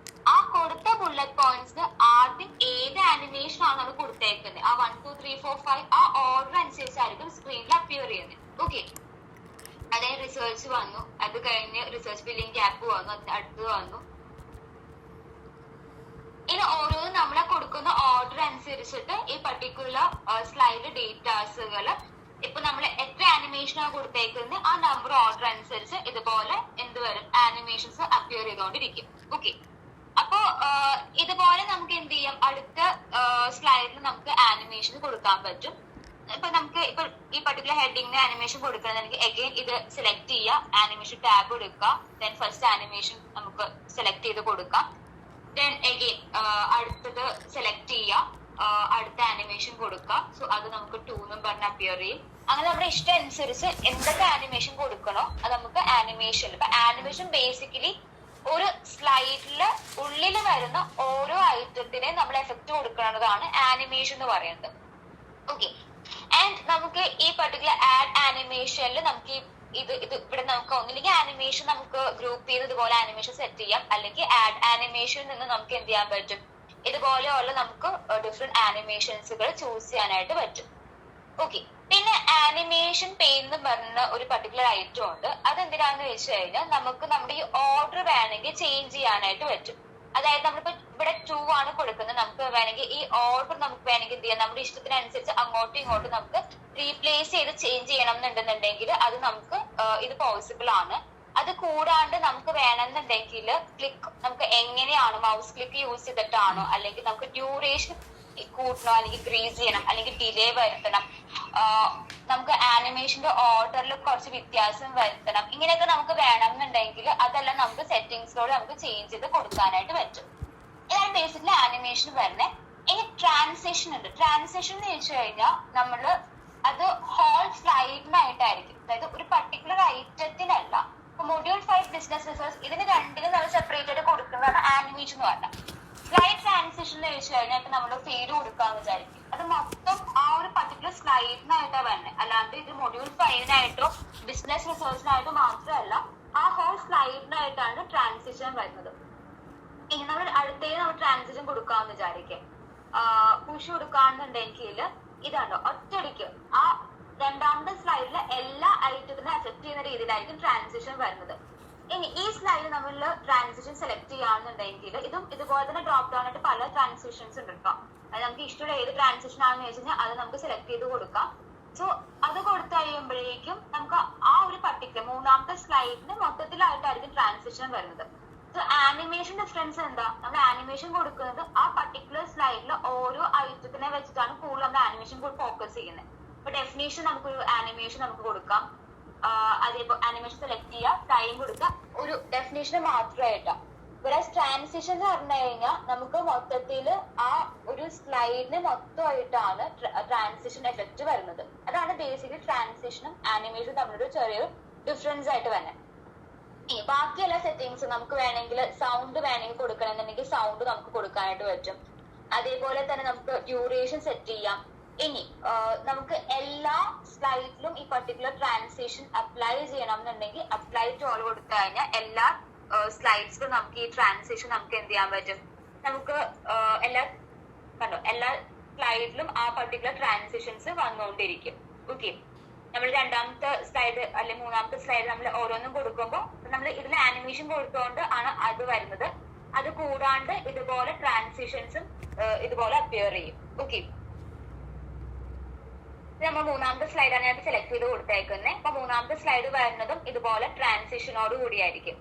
ആ കൊടുത്ത ബുള്ളറ്റ് പോയിന്റ്സിന് ആദ്യം ഏത് ആനിമേഷൻ ആണ് നമ്മൾ കൊടുത്തേക്കുന്നത്, ആ 1 2 3 4 5 ആ ഓർഡർ അനുസരിച്ചായിരിക്കും സ്ക്രീനിൽ അപ്പിയർ ചെയ്യുന്നത്. ഓക്കെ, അതായത് റിസർച്ച് വന്നു, അത് കഴിഞ്ഞ് റിസർച്ച് ബില്ലിംഗ് ഗ്യാപ്പ് വന്നു, അതിന് അടുത്ത് വന്നു. ഇനി ഓരോന്നും നമ്മളെ കൊടുക്കുന്ന ഓർഡർ അനുസരിച്ചിട്ട് ഈ പർട്ടിക്കുലർ സ്ലൈഡ് ഡേറ്റാസുകള് ഇപ്പൊ നമ്മൾ എത്ര ആനിമേഷനാണ് കൊടുത്തേക്കുന്നത് ആ നമ്പർ ഓർഡർ അനുസരിച്ച് ഇതുപോലെ എന്ത് വരും, ആനിമേഷൻസ് അപ്പിയർ ചെയ്തുകൊണ്ടിരിക്കും. ഓക്കെ, അപ്പോ ഇതുപോലെ നമുക്ക് എന്ത് ചെയ്യാം, അടുത്ത സ്ലൈഡിൽ നമുക്ക് ആനിമേഷൻ കൊടുക്കാൻ പറ്റും. ഇപ്പൊ നമുക്ക് ഇപ്പൊ ഈ പർട്ടിക്കുലർ ഹെഡിങ്ങിന് ആനിമേഷൻ കൊടുക്കണമെങ്കിൽ അഗൈൻ ഇത് സെലക്ട് ചെയ്യുക, ആനിമേഷൻ ടാബ് എടുക്കുക. ദെൻ ഫസ്റ്റ് ആനിമേഷൻ നമുക്ക് സെലക്ട് ചെയ്ത് കൊടുക്കാം. ദെൻ അഗൈൻ അടുത്തത് സെലക്ട് ചെയ്യുക, അടുത്ത ആനിമേഷൻ കൊടുക്കുക. സോ അത് നമുക്ക് 2 എന്നും പറഞ്ഞ് അപ്പിയർ ചെയ്യും. അങ്ങനെ നമ്മുടെ ഇഷ്ടം അനുസരിച്ച് എന്തൊക്കെ ആനിമേഷൻ കൊടുക്കണോ അത് നമുക്ക് ആനിമേഷൻ. ഇപ്പൊ ആനിമേഷൻ ബേസിക്കലി ഒരു സ്ലൈഡില് ഉള്ളിൽ വരുന്ന ഓരോ ഐറ്റത്തിനെ നമ്മൾ എഫക്ട് കൊടുക്കുന്നതാണ് ആനിമേഷൻ എന്ന് പറയുന്നത്. ഓക്കെ, ആൻഡ് നമുക്ക് ഈ പർട്ടിക്കുലർ ആഡ് ആനിമേഷനിൽ നമുക്ക് ഇത് ഇവിടെ നമുക്ക് ഒന്നില്ലെങ്കിൽ ആനിമേഷൻ നമുക്ക് ഗ്രൂപ്പ് ചെയ്ത് ഇതുപോലെ ആനിമേഷൻ സെറ്റ് ചെയ്യാം, അല്ലെങ്കിൽ ആഡ് ആനിമേഷനിൽ നിന്ന് നമുക്ക് എന്ത് ചെയ്യാൻ പറ്റും, ഇതുപോലെയുള്ള നമുക്ക് ഡിഫറെന്റ് ആനിമേഷൻസുകൾ ചൂസ് ചെയ്യാനായിട്ട് പറ്റും. ഓക്കെ, പിന്നെ ആനിമേഷൻ പെയിൻ എന്ന് പറഞ്ഞ ഒരു പർട്ടിക്കുലർ ഐറ്റം ഉണ്ട്. അതെന്തിനാന്ന് വെച്ച് കഴിഞ്ഞാൽ നമുക്ക് നമ്മുടെ ഈ ഓർഡർ വേണമെങ്കിൽ ചേഞ്ച് ചെയ്യാനായിട്ട് പറ്റും. അതായത് നമ്മളിപ്പോ ഇവിടെ 2 ആണ് കൊടുക്കുന്നത്, നമുക്ക് വേണമെങ്കിൽ ഈ ഓർഡർ നമുക്ക് വേണമെങ്കിൽ എന്ത് ചെയ്യാം, നമ്മുടെ ഇഷ്ടത്തിനനുസരിച്ച് അങ്ങോട്ടും ഇങ്ങോട്ടും നമുക്ക് റീപ്ലേസ് ചെയ്ത് ചേഞ്ച് ചെയ്യണം എന്നുണ്ടെന്നുണ്ടെങ്കിൽ അത് നമുക്ക് ഇത് പോസിബിൾ ആണ്. അത് കൂടാണ്ട് നമുക്ക് വേണമെന്നുണ്ടെങ്കിൽ നമുക്ക് എങ്ങനെയാണ് മൗസ് ക്ലിക്ക് യൂസ് ചെയ്തിട്ടാണോ, അല്ലെങ്കിൽ നമുക്ക് ഡ്യൂറേഷൻ കൂട്ടണോ, അല്ലെങ്കിൽ ഗ്രീസ് ചെയ്യണം, അല്ലെങ്കിൽ ഡിലേ വരുത്തണം, നമുക്ക് ആനിമേഷന്റെ ഓർഡറിൽ കുറച്ച് വ്യത്യാസം വരുത്തണം, ഇങ്ങനെയൊക്കെ നമുക്ക് വേണമെന്നുണ്ടെങ്കിൽ അതെല്ലാം നമുക്ക് സെറ്റിംഗ്സിലൂടെ നമുക്ക് ചേഞ്ച് ചെയ്ത് കൊടുക്കാനായിട്ട് പറ്റും. ഇതാണ് ബേസിക്കലി ആനിമേഷൻ വരുന്നത്. ഇനി ട്രാൻസിഷൻ ഉണ്ട്. ട്രാൻസിഷൻ എന്ന് വെച്ച് കഴിഞ്ഞാൽ നമ്മള് അത് ഹോൾ സ്ലൈഡിനായിട്ടായിരിക്കും. അതായത് ഒരു പർട്ടിക്കുലർ ഐറ്റത്തിനല്ല. ഇപ്പൊ മൊഡ്യൂൾ 5 ബിസിനസ് റിസോഴ്സ് ഇതിന് രണ്ടിനും നമ്മൾ സെപ്പറേറ്റ് ആയിട്ട് കൊടുക്കുന്നതാണ് ആനിമേഷൻ എന്ന് പറഞ്ഞാൽ. സ്ലൈഡ് ട്രാൻസിഷൻ എന്ന് വെച്ച് കഴിഞ്ഞാൽ ഇപ്പൊ നമ്മൾ പേര് കൊടുക്കാന്ന് വിചാരിക്കും, അത് മൊത്തം ആ ഒരു പർട്ടിക്കുലർ സ്ലൈഡിനായിട്ടാണ് വരുന്നത്. അല്ലാണ്ട് ഇത് മൊഡ്യൂൾ 5-നായിട്ടോ ബിസിനസ് റിസോഴ്സിനായിട്ടോ മാത്രമല്ല, ആ ഹോൾ സ്ലൈഡിനായിട്ടാണ് ട്രാൻസിഷൻ വരുന്നത്. ഇനി നമ്മൾ അടുത്തേക്ക് നമ്മൾ ട്രാൻസിഷൻ കൊടുക്കാന്ന് വിചാരിക്കാം. പുഷ് കൊടുക്കാന്നുണ്ടെങ്കിൽ ഇതാണോ ഒറ്റയടിക്ക് ആ രണ്ടാമത്തെ സ്ലൈഡിലെ എല്ലാ ഐറ്റത്തിനെ അഫക്ട് ചെയ്യുന്ന രീതിയിലായിരിക്കും ട്രാൻസിഷൻ വരുന്നത്. ഇനി ഈ സ്ലൈഡിൽ നമ്മൾ ട്രാൻസിഷൻ സെലക്ട് ചെയ്യാന്നുണ്ടെങ്കിൽ ഇതും ഇതുപോലെ തന്നെ ഡ്രോപ്പ് ഡൗൺ ആയിട്ട് പല ട്രാൻസിഷൻസ് ഉണ്ട് കേട്ടോ. അത് നമുക്ക് ഇഷ്ടമുള്ള ഏത് ട്രാൻസിഷൻ ആണെന്ന് വെച്ച് കഴിഞ്ഞാൽ അത് നമുക്ക് സെലക്ട് ചെയ്ത് കൊടുക്കാം. സോ അത് കൊടുത്തു കഴിയുമ്പോഴേക്കും നമുക്ക് ആ ഒരു പർട്ടിക്കുലർ മൂന്നാമത്തെ സ്ലൈഡിന് മൊത്തത്തിലായിട്ടായിരിക്കും ട്രാൻസിഷൻ വരുന്നത്. സോ ആനിമേഷൻ ഡിഫറൻസ് എന്താ? നമ്മൾ ആനിമേഷൻ കൊടുക്കുന്നത് ആ പർട്ടിക്കുലർ സ്ലൈഡിൽ ഓരോ ഐറ്റത്തിനെ വെച്ചിട്ടാണ് കൂടുതൽ നമ്മൾ ആനിമേഷൻ ഫോക്കസ് ചെയ്യുന്നത്. ഇപ്പൊ ഡെഫിനേഷൻ നമുക്കൊരു ആനിമേഷൻ നമുക്ക് കൊടുക്കാം. അതേപോലെ ആനിമേഷൻ സെലക്ട് ചെയ്യുക, ടൈം കൊടുക്കുക, ഒരു ഡെഫിനേഷന് മാത്രമായിട്ടാണ്. വേറെ ട്രാൻസിഷൻ എന്ന് പറഞ്ഞു കഴിഞ്ഞാൽ നമുക്ക് മൊത്തത്തില് ആ ഒരു സ്ലൈഡിന് മൊത്തമായിട്ടാണ് ട്രാൻസിഷൻ എഫക്ട് വരുന്നത്. അതാണ് ബേസിക്കലി ട്രാൻസിഷനും ആനിമേഷനും തമ്മിലൊരു ചെറിയൊരു ഡിഫറൻസ് ആയിട്ട് വരുന്നത്. ബാക്കി എല്ലാ സെറ്റിങ്സും നമുക്ക് വേണമെങ്കിൽ സൗണ്ട് വേണമെങ്കിൽ കൊടുക്കണമെന്നുണ്ടെങ്കിൽ സൗണ്ട് നമുക്ക് കൊടുക്കാനായിട്ട് പറ്റും. അതേപോലെ തന്നെ നമുക്ക് ഡ്യൂറേഷൻ സെറ്റ് ചെയ്യാം. ഇനി നമുക്ക് എല്ലാ സ്ലൈഡിലും ഈ പർട്ടിക്കുലർ ട്രാൻസിഷൻ അപ്ലൈ ചെയ്യണം എന്നുണ്ടെങ്കിൽ അപ്ലൈ ടു ഓൾ കൊടുത്തു കഴിഞ്ഞാൽ എല്ലാ സ്ലൈഡ്സിലും നമുക്ക് ഈ ട്രാൻസിഷൻ നമുക്ക് എന്ത് ചെയ്യാൻ പറ്റും, നമുക്ക് എല്ലാ സ്ലൈഡിലും ആ പർട്ടിക്കുലർ ട്രാൻസിഷൻസ് വന്നുകൊണ്ടിരിക്കും. ഓക്കെ, നമ്മൾ രണ്ടാമത്തെ സ്ലൈഡ് അല്ലെങ്കിൽ മൂന്നാമത്തെ സ്ലൈഡ് നമ്മൾ ഓരോന്നും കൊടുക്കുമ്പോൾ നമ്മൾ ഇതിൽ ആനിമേഷൻ കൊടുത്തുകൊണ്ട് ആണ് അത് വരുന്നത്. അത് കൂടാണ്ട് ഇതുപോലെ ട്രാൻസിഷൻസും ഇതുപോലെ അപ്പിയർ ചെയ്യും. ഓക്കെ, നമ്മൾ മൂന്നാമത്തെ സ്ലൈഡാണ് ഞാൻ സെലക്ട് ചെയ്ത് കൊടുത്തേക്കുന്നത്. അപ്പൊ മൂന്നാമത്തെ സ്ലൈഡ് വരുന്നതും ഇതുപോലെ ട്രാൻസിഷനോട് കൂടിയായിരിക്കും.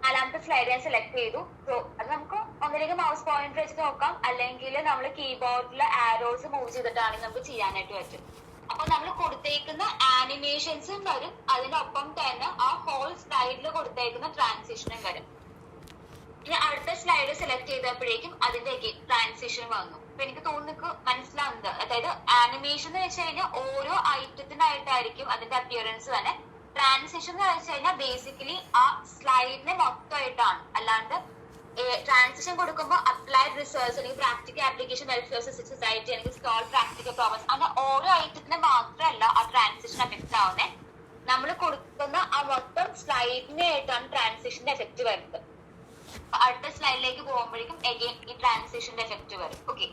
നാലാമത്തെ സ്ലൈഡ് ഞാൻ സെലക്ട് ചെയ്തു. സോ അത് നമുക്ക് ഒന്നിലേക്ക് മൗസ് പോയിന്റർ വെച്ച് നോക്കാം, അല്ലെങ്കിൽ നമ്മൾ കീബോർഡിൽ ആരോസ് മൂവ് ചെയ്തിട്ടാണെങ്കിൽ നമുക്ക് ചെയ്യാനായിട്ട് പറ്റും. അപ്പൊ നമ്മൾ കൊടുത്തേക്കുന്ന ആനിമേഷൻസും വരും, അതിനൊപ്പം തന്നെ ആ ഹോൾ സ്ലൈഡിൽ കൊടുത്തേക്കുന്ന ട്രാൻസിഷനും വരും. ഇനി അടുത്ത സ്ലൈഡ് സെലക്ട് ചെയ്തപ്പോഴേക്കും അതിന്റെ ട്രാൻസിഷൻ വന്നു. അപ്പൊ എനിക്ക് തോന്നുന്നു മനസ്സിലാവുന്നത്, അതായത് ആനിമേഷൻ എന്ന് വെച്ച് കഴിഞ്ഞാൽ ഓരോ ഐറ്റത്തിനായിട്ടായിരിക്കും അതിന്റെ അപ്പിയറൻസ് തന്നെ. ട്രാൻസിഷൻ എന്ന് വെച്ച് കഴിഞ്ഞാൽ ബേസിക്കലി ആ സ്ലൈഡിനെ മൊത്തമായിട്ടാണ്. അല്ലാണ്ട് ട്രാൻസിഷൻ കൊടുക്കുമ്പോൾ അപ്ലൈഡ് റിസർച്ച് അല്ലെങ്കിൽ പ്രാക്ടിക്കൽ ആപ്ലിക്കേഷൻ വെൽഫെയർ സൊസൈറ്റി അല്ലെങ്കിൽ സ്കോൾ പ്രാക്ടിക്കൽ പ്രോബ്ലംസ് അങ്ങനെ ഓരോ ഐറ്റത്തിന് മാത്രമല്ല ആ ട്രാൻസിഷൻ എഫക്ട് ആവുന്നത്. നമ്മൾ കൊടുക്കുന്ന ആ മൊത്തം സ്ലൈഡിനെ ആയിട്ടാണ് ട്രാൻസിഷന്റെ എഫക്ട് വരുന്നത്. അടുത്ത സ്ലൈഡിലേക്ക് പോകുമ്പോഴേക്കും അഗെയിൻ ഈ ട്രാൻസിഷന്റെ എഫക്ട് വരും. ഓക്കെ,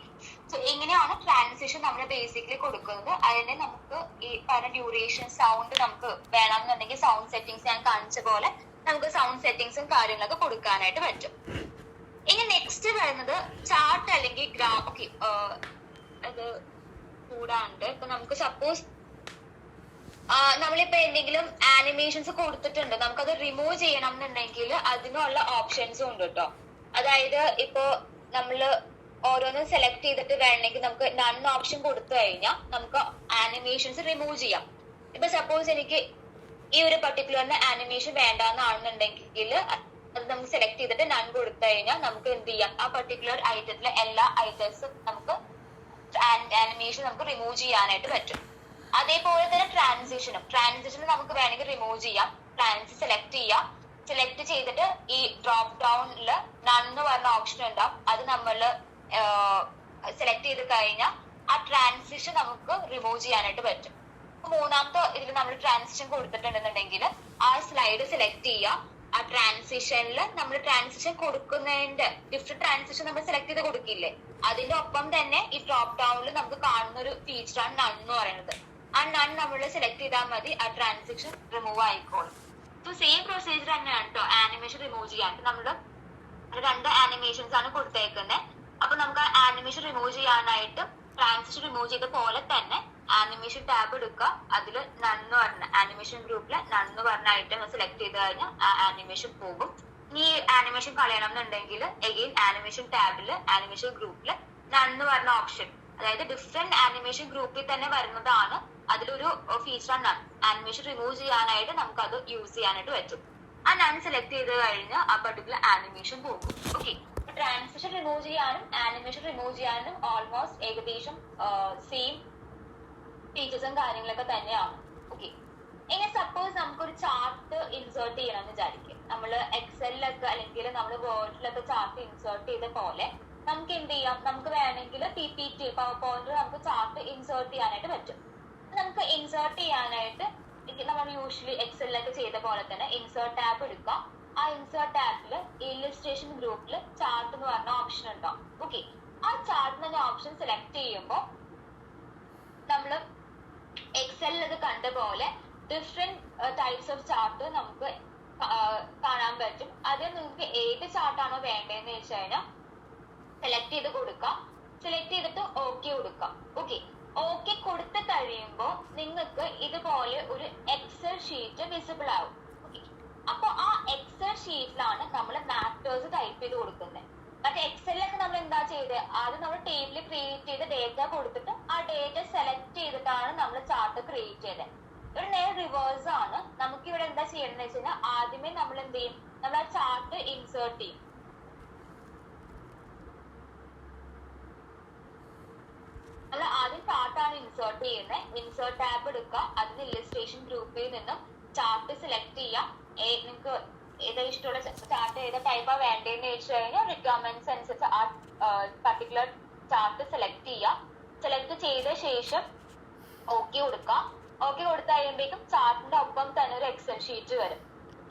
സോ എങ്ങനെയാണ് ട്രാൻസിഷൻ നമ്മൾ ബേസിക്കലി കൊടുക്കുന്നത്? അതിനെ നമുക്ക് ഈ പറഞ്ഞ ഡ്യൂറേഷൻ, സൗണ്ട് നമുക്ക് വേണമെന്നുണ്ടെങ്കിൽ സൗണ്ട് സെറ്റിംഗ്സ് ഞാൻ കാണിച്ച പോലെ നമുക്ക് സൗണ്ട് സെറ്റിംഗ്സും കാര്യങ്ങളൊക്കെ കൊടുക്കാനായിട്ട് പറ്റും. ഇനി നെക്സ്റ്റ് വരുന്നത് ചാർട്ട് അല്ലെങ്കിൽ ഗ്രാഫ്. ഓക്കെ, അത് കൂടാണ്ട് ഇപ്പൊ നമുക്ക് സപ്പോസ് നമ്മളിപ്പോ എന്തെങ്കിലും ആനിമേഷൻസ് കൊടുത്തിട്ടുണ്ട്, നമുക്കത് റിമൂവ് ചെയ്യണം എന്നുണ്ടെങ്കിൽ അതിനുള്ള ഓപ്ഷൻസും ഉണ്ട് കേട്ടോ. അതായത് ഇപ്പോ നമ്മള് ഓരോന്നും സെലക്ട് ചെയ്തിട്ട് വേണമെങ്കിൽ നമുക്ക് നൺ ഓപ്ഷൻ കൊടുത്തു കഴിഞ്ഞാൽ നമുക്ക് ആനിമേഷൻസ് റിമൂവ് ചെയ്യാം. ഇപ്പൊ സപ്പോസ് എനിക്ക് ഈ ഒരു പർട്ടിക്കുലറിന് ആനിമേഷൻ വേണ്ടാന്നാണെന്നുണ്ടെങ്കിൽ അത് നമുക്ക് സെലക്ട് ചെയ്തിട്ട് നൺ കൊടുത്തു കഴിഞ്ഞാൽ നമുക്ക് എന്ത് ചെയ്യാം, ആ പർട്ടിക്കുലർ ഐറ്റത്തിലെ എല്ലാ ഐറ്റംസും നമുക്ക് ആനിമേഷൻ നമുക്ക് റിമൂവ് ചെയ്യാനായിട്ട് പറ്റും. അതേപോലെ തന്നെ ട്രാൻസിഷനും നമുക്ക് വേണമെങ്കിൽ റിമൂവ് ചെയ്യാം. ട്രാൻസിഷൻ സെലക്ട് ചെയ്യാം. സെലക്ട് ചെയ്തിട്ട് ഈ ഡ്രോപ്പ് ഡൗണിൽ നൺ എന്ന് പറഞ്ഞ ഓപ്ഷൻ ഉണ്ടാവും, അത് നമ്മൾ സെലക്ട് ചെയ്ത് കഴിഞ്ഞാൽ ആ ട്രാൻസിഷൻ നമുക്ക് റിമൂവ് ചെയ്യാനായിട്ട് പറ്റും. മൂന്നാമത്തെ ഇതിൽ നമ്മൾ ട്രാൻസിഷൻ കൊടുത്തിട്ടുണ്ടെന്നുണ്ടെങ്കിൽ ആ സ്ലൈഡ് സെലക്ട് ചെയ്യാം. ആ ട്രാൻസിഷനിൽ നമ്മൾ ട്രാൻസിഷൻ കൊടുക്കുന്നതിന്റെ ഡിഫറെന്റ് ട്രാൻസിഷൻ നമ്മൾ സെലക്ട് ചെയ്ത് കൊടുക്കില്ലേ, അതിന്റെ ഒപ്പം തന്നെ ഈ ഡ്രോപ്പ് ഡൗണിൽ നമുക്ക് കാണുന്ന ഒരു ഫീച്ചറാണ് നൺ എന്ന് പറയുന്നത്. ആ നൺ നമ്മൾ സെലക്ട് ചെയ്താൽ മതി, ആ ട്രാൻസിഷൻ റിമൂവ് ആയിക്കോളും. സോ സെയിം പ്രൊസീജിയർ തന്നെയാണ് കേട്ടോ ആനിമേഷൻ റിമൂവ് ചെയ്യാൻ. നമ്മൾ 2 ആനിമേഷൻസ് ആണ് കൊടുത്തേക്കുന്നത്. അപ്പൊ നമുക്ക് ആനിമേഷൻ റിമൂവ് ചെയ്യാനായിട്ട് ട്രാൻസിഷൻ റിമൂവ് ചെയ്ത പോലെ തന്നെ ആനിമേഷൻ ടാബ് എടുക്കുക. അതിൽ നന്ന് പറഞ്ഞ ആനിമേഷൻ ഗ്രൂപ്പില് നന്ന് പറഞ്ഞ ഐറ്റം സെലക്ട് ചെയ്ത് കഴിഞ്ഞാൽ ആ ആനിമേഷൻ പോകും. ഇനി ആനിമേഷൻ കളയണം എന്നുണ്ടെങ്കിൽ അഗെയിൻ ആനിമേഷൻ ടാബില് ആനിമേഷൻ ഗ്രൂപ്പില് നന്ന് പറഞ്ഞ ഓപ്ഷൻ, അതായത് ഡിഫറെന്റ് ആനിമേഷൻ ഗ്രൂപ്പിൽ തന്നെ വരുന്നതാണ്. അതിലൊരു ഫീച്ചറാണ് നൺ. ആനിമേഷൻ റിമൂവ് ചെയ്യാനായിട്ട് നമുക്ക് അത് യൂസ് ചെയ്യാനായിട്ട് പറ്റും. ആ നൺ സെലക്ട് ചെയ്ത് കഴിഞ്ഞാൽ ആ പർട്ടിക്കുലർ ആനിമേഷൻ പോകും. ഓക്കെ, ട്രാൻസിഷൻ റിമൂവ് ചെയ്യാനും ആനിമേഷൻ റിമൂവ് ചെയ്യാനും ഓൾമോസ്റ്റ് ഏകദേശം സെയിം ഫീച്ചേഴ്സും കാര്യങ്ങളൊക്കെ തന്നെയാണ്. ഓക്കെ, ഇനി സപ്പോസ് നമുക്കൊരു ചാർട്ട് ഇൻസേർട്ട് ചെയ്യണം എന്ന് വിചാരിക്കും. നമ്മൾ എക്സലിലൊക്കെ അല്ലെങ്കിൽ നമ്മൾ വേർഡിലൊക്കെ ചാർട്ട് ഇൻസേർട്ട് ചെയ്ത പോലെ നമുക്ക് എന്ത് ചെയ്യാം, നമുക്ക് വേണമെങ്കിൽ PPT പവർ പോയിന്റിൽ നമുക്ക് ചാർട്ട് ഇൻസേർട്ട് ചെയ്യാനായിട്ട് പറ്റും. നമുക്ക് ഇൻസേർട്ട് ചെയ്യാനായിട്ട് നമ്മൾ യൂഷ്വലി എക്സലിലൊക്കെ ചെയ്ത പോലെ തന്നെ ഇൻസേർട്ട് ടാബ് എടുക്കാം. ആ ഇൻസേർട്ട് ടാബിൽ ഇല്ലസ്ട്രേഷൻ ഗ്രൂപ്പിൽ ചാർട്ട് എന്ന് പറഞ്ഞ ഓപ്ഷൻ ഉണ്ടാവും. ഓക്കെ, ആ ചാർട്ട് എന്ന ഓപ്ഷൻ സെലക്ട് ചെയ്യുമ്പോൾ നമ്മൾ എക്സലിലൊക്കെ കണ്ട പോലെ ഡിഫറെന്റ് ടൈപ്സ് ഓഫ് ചാർട്ട് നമുക്ക് കാണാൻ പറ്റും. അതിൽ നിങ്ങൾക്ക് ഏത് ചാർട്ടാണോ വേണ്ടതെന്ന് വെച്ച് കഴിഞ്ഞാൽ സെലക്ട് ചെയ്ത് കൊടുക്കാം. സെലക്ട് ചെയ്തിട്ട് ഓക്കെ കൊടുക്കാം. ഓക്കെ, ഓക്കെ കൊടുത്തു കഴിയുമ്പോൾ നിങ്ങൾക്ക് ഇതുപോലെ ഒരു എക്സൽ ഷീറ്റ് വിസിബിൾ ആവും. അപ്പൊ ആ എക്സൽ ഷീറ്റിലാണ് നമ്മൾ മാറ്റേഴ്സ് ടൈപ്പ് ചെയ്ത് കൊടുക്കുന്നത്. മറ്റേ എക്സലിലൊക്കെ നമ്മൾ എന്താ ചെയ്തത്, ആദ്യം നമ്മൾ ടേബിൾ ക്രിയേറ്റ് ചെയ്ത് ഡേറ്റ കൊടുത്തിട്ട് ആ ഡേറ്റ സെലക്ട് ചെയ്തിട്ടാണ് നമ്മൾ ചാർട്ട് ക്രിയേറ്റ് ചെയ്തത്. ഇവിടെ നേരെ റിവേഴ്സ് ആണ്. നമുക്ക് ഇവിടെ എന്താ ചെയ്യണമെന്ന് വെച്ച് കഴിഞ്ഞാൽ ആദ്യമേ നമ്മൾ എന്ത് ചെയ്യും, നമ്മൾ ആ ചാർട്ട് ഇൻസേർട്ട് ചെയ്യും. നമ്മൾ ആദ്യം ചാർട്ടാണ് ഇൻസേർട്ട് ചെയ്യുന്നത്. ഇൻസേർട്ട് ടാബ് എടുക്കുക, അതിന് ഇല്ലസ്ട്രേഷൻ ഗ്രൂപ്പിൽ നിന്നും ചാർട്ട് സെലക്ട് ചെയ്യാം. നിങ്ങൾക്ക് ഏതാ ഇഷ്ടമുള്ള ചാർട്ട് ഏതാ ടൈപ്പാ വേണ്ടതെന്ന് വെച്ച് കഴിഞ്ഞാൽ റിക്വയർമെന്റ്സ് അനുസരിച്ച് ആ പർട്ടിക്കുലർ ചാർട്ട് സെലക്ട് ചെയ്യാം. സെലക്ട് ചെയ്ത ശേഷം ഓക്കെ കൊടുക്കാം. ഓക്കെ കൊടുത്തു കഴിയുമ്പോഴേക്കും ചാർട്ടിന്റെ ഒപ്പം തന്നെ ഒരു എക്സൽ ഷീറ്റ് വരും.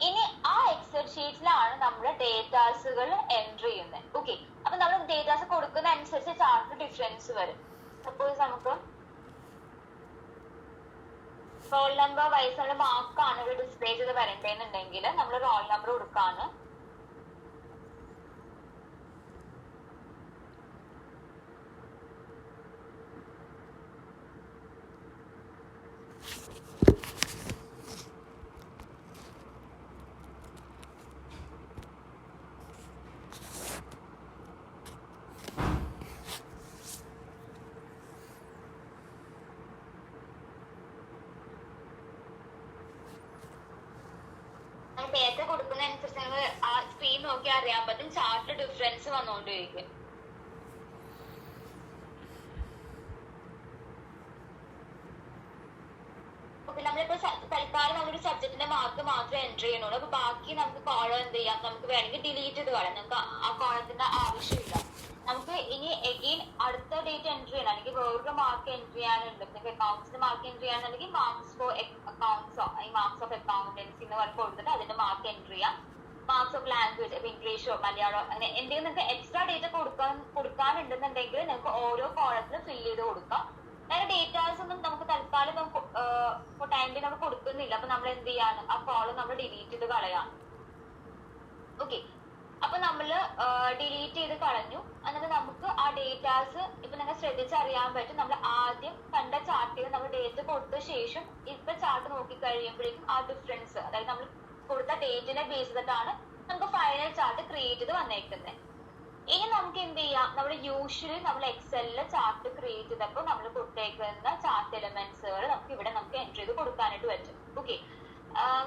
ഇനി ആ എക്സൽ ഷീറ്റിലാണ് നമ്മൾ ഡേറ്റാസുകൾ എൻട്രി ചെയ്യുന്നത്. ഓക്കെ, അപ്പൊ നമ്മൾ ഡേറ്റാസ് കൊടുക്കുന്ന അനുസരിച്ച് ചാർട്ട് ഡിഫറൻസ് വരും. സപ്പോസ് നമുക്ക് റോൾ നമ്പർ വൈസ് നമ്മൾ മാർക്കാണ് ഇവിടെ ഡിസ്പ്ലേ ചെയ്ത് വരണ്ടേന്നുണ്ടെങ്കിൽ നമ്മൾ റോൾ നമ്പർ കൊടുക്കാണ്. ഡേറ്റ കൊടുക്കുന്ന അനുസരിച്ച് ആ സ്ക്രീൻ നോക്കി അറിയാൻ പറ്റും ചാർട്ട് ഡിഫറൻസ് വന്നുകൊണ്ടിരിക്കും. നമ്മളിപ്പോ തൽക്കാലം നമ്മളൊരു സബ്ജക്റ്റിന്റെ മാർക്ക് മാത്രമേ എൻട്രി ചെയ്യണുള്ളൂ. അപ്പൊ ബാക്കി നമുക്ക് കോളം എന്ത് ചെയ്യാം, നമുക്ക് വേണമെങ്കിൽ ഡിലീറ്റ് ചെയ്ത് കളയാം. നമുക്ക് ആ കോളത്തിന്റെ ആവശ്യമില്ല. നമുക്ക് ഇനി എഗെയിൻ അടുത്ത ഡേറ്റ് എൻട്രി ചെയ്യണം, അല്ലെങ്കിൽ വേറൊരു മാർക്ക് എൻട്രി ചെയ്യാനുണ്ട്. നിങ്ങൾക്ക് അക്കൗണ്ട്സിന്റെ മാർക്ക് എൻട്രി ചെയ്യാന്നുണ്ടെങ്കിൽ മാർക്സ് ഫോർ അക്കൗണ്ട്സോ ഈ മാർക്സ് ഓഫ് അക്കൗണ്ടൻസി എന്ന് പറഞ്ഞ് കൊടുത്തിട്ട് അതിന്റെ മാർക്ക് എൻട്രി ചെയ്യാം. മാർക്സ് ഓഫ് ലാംഗ്വേജ്, ഇപ്പൊ ഇംഗ്ലീഷോ മലയാളോ അങ്ങനെ എന്തെങ്കിലും നിങ്ങൾക്ക് എക്സ്ട്രാ ഡേറ്റ കൊടുക്കാനുണ്ടെന്നുണ്ടെങ്കിൽ നിങ്ങൾക്ക് ഓരോ കോളത്തിലും ഫില്ല് ചെയ്ത് കൊടുക്കാം. അങ്ങനെ ഡേറ്റാസ് ഒന്നും നമുക്ക് തൽക്കാലം നമുക്ക് ടൈമിൽ നമ്മൾ കൊടുക്കുന്നില്ല. അപ്പൊ നമ്മൾ എന്ത് ചെയ്യാണ്, ആ കോളം നമ്മൾ ഡിലീറ്റ് ചെയ്ത് കളയാം. ഓക്കെ, അപ്പൊ നമ്മള് ഡിലീറ്റ് ചെയ്ത് കളഞ്ഞു. എന്നിട്ട് നമുക്ക് ആ ഡേറ്റാസ് ഇപ്പൊ നിങ്ങൾ ശ്രദ്ധിച്ചറിയാൻ പറ്റും. നമ്മൾ ആദ്യം കണ്ട ചാർട്ടിൽ നമ്മൾ ഡേറ്റ കൊടുത്ത ശേഷം ഇപ്പൊ ചാർട്ട് നോക്കി കഴിയുമ്പോഴേക്കും ആ ഡിഫറൻസ്, അതായത് നമ്മൾ കൊടുത്ത ഡേറ്റിനെ ബേസ് ചെയ്തിട്ടാണ് നമുക്ക് ഫൈനൽ ചാർട്ട് ക്രിയേറ്റ് ചെയ്ത് വന്നേക്കുന്നത്. ഇനി നമുക്ക് എന്ത് ചെയ്യാം, നമ്മൾ യൂഷ്വലി നമ്മൾ എക്സലില് ചാർട്ട് ക്രിയേറ്റ് ചെയ്തപ്പോൾ നമ്മൾ കൊടുത്തേക്കുന്ന ചാർട്ട് എലിമെന്റ്സുകൾ നമുക്ക് ഇവിടെ നമുക്ക് എൻട്രി ചെയ്ത് കൊടുക്കാനായിട്ട് പറ്റും. ഓക്കെ,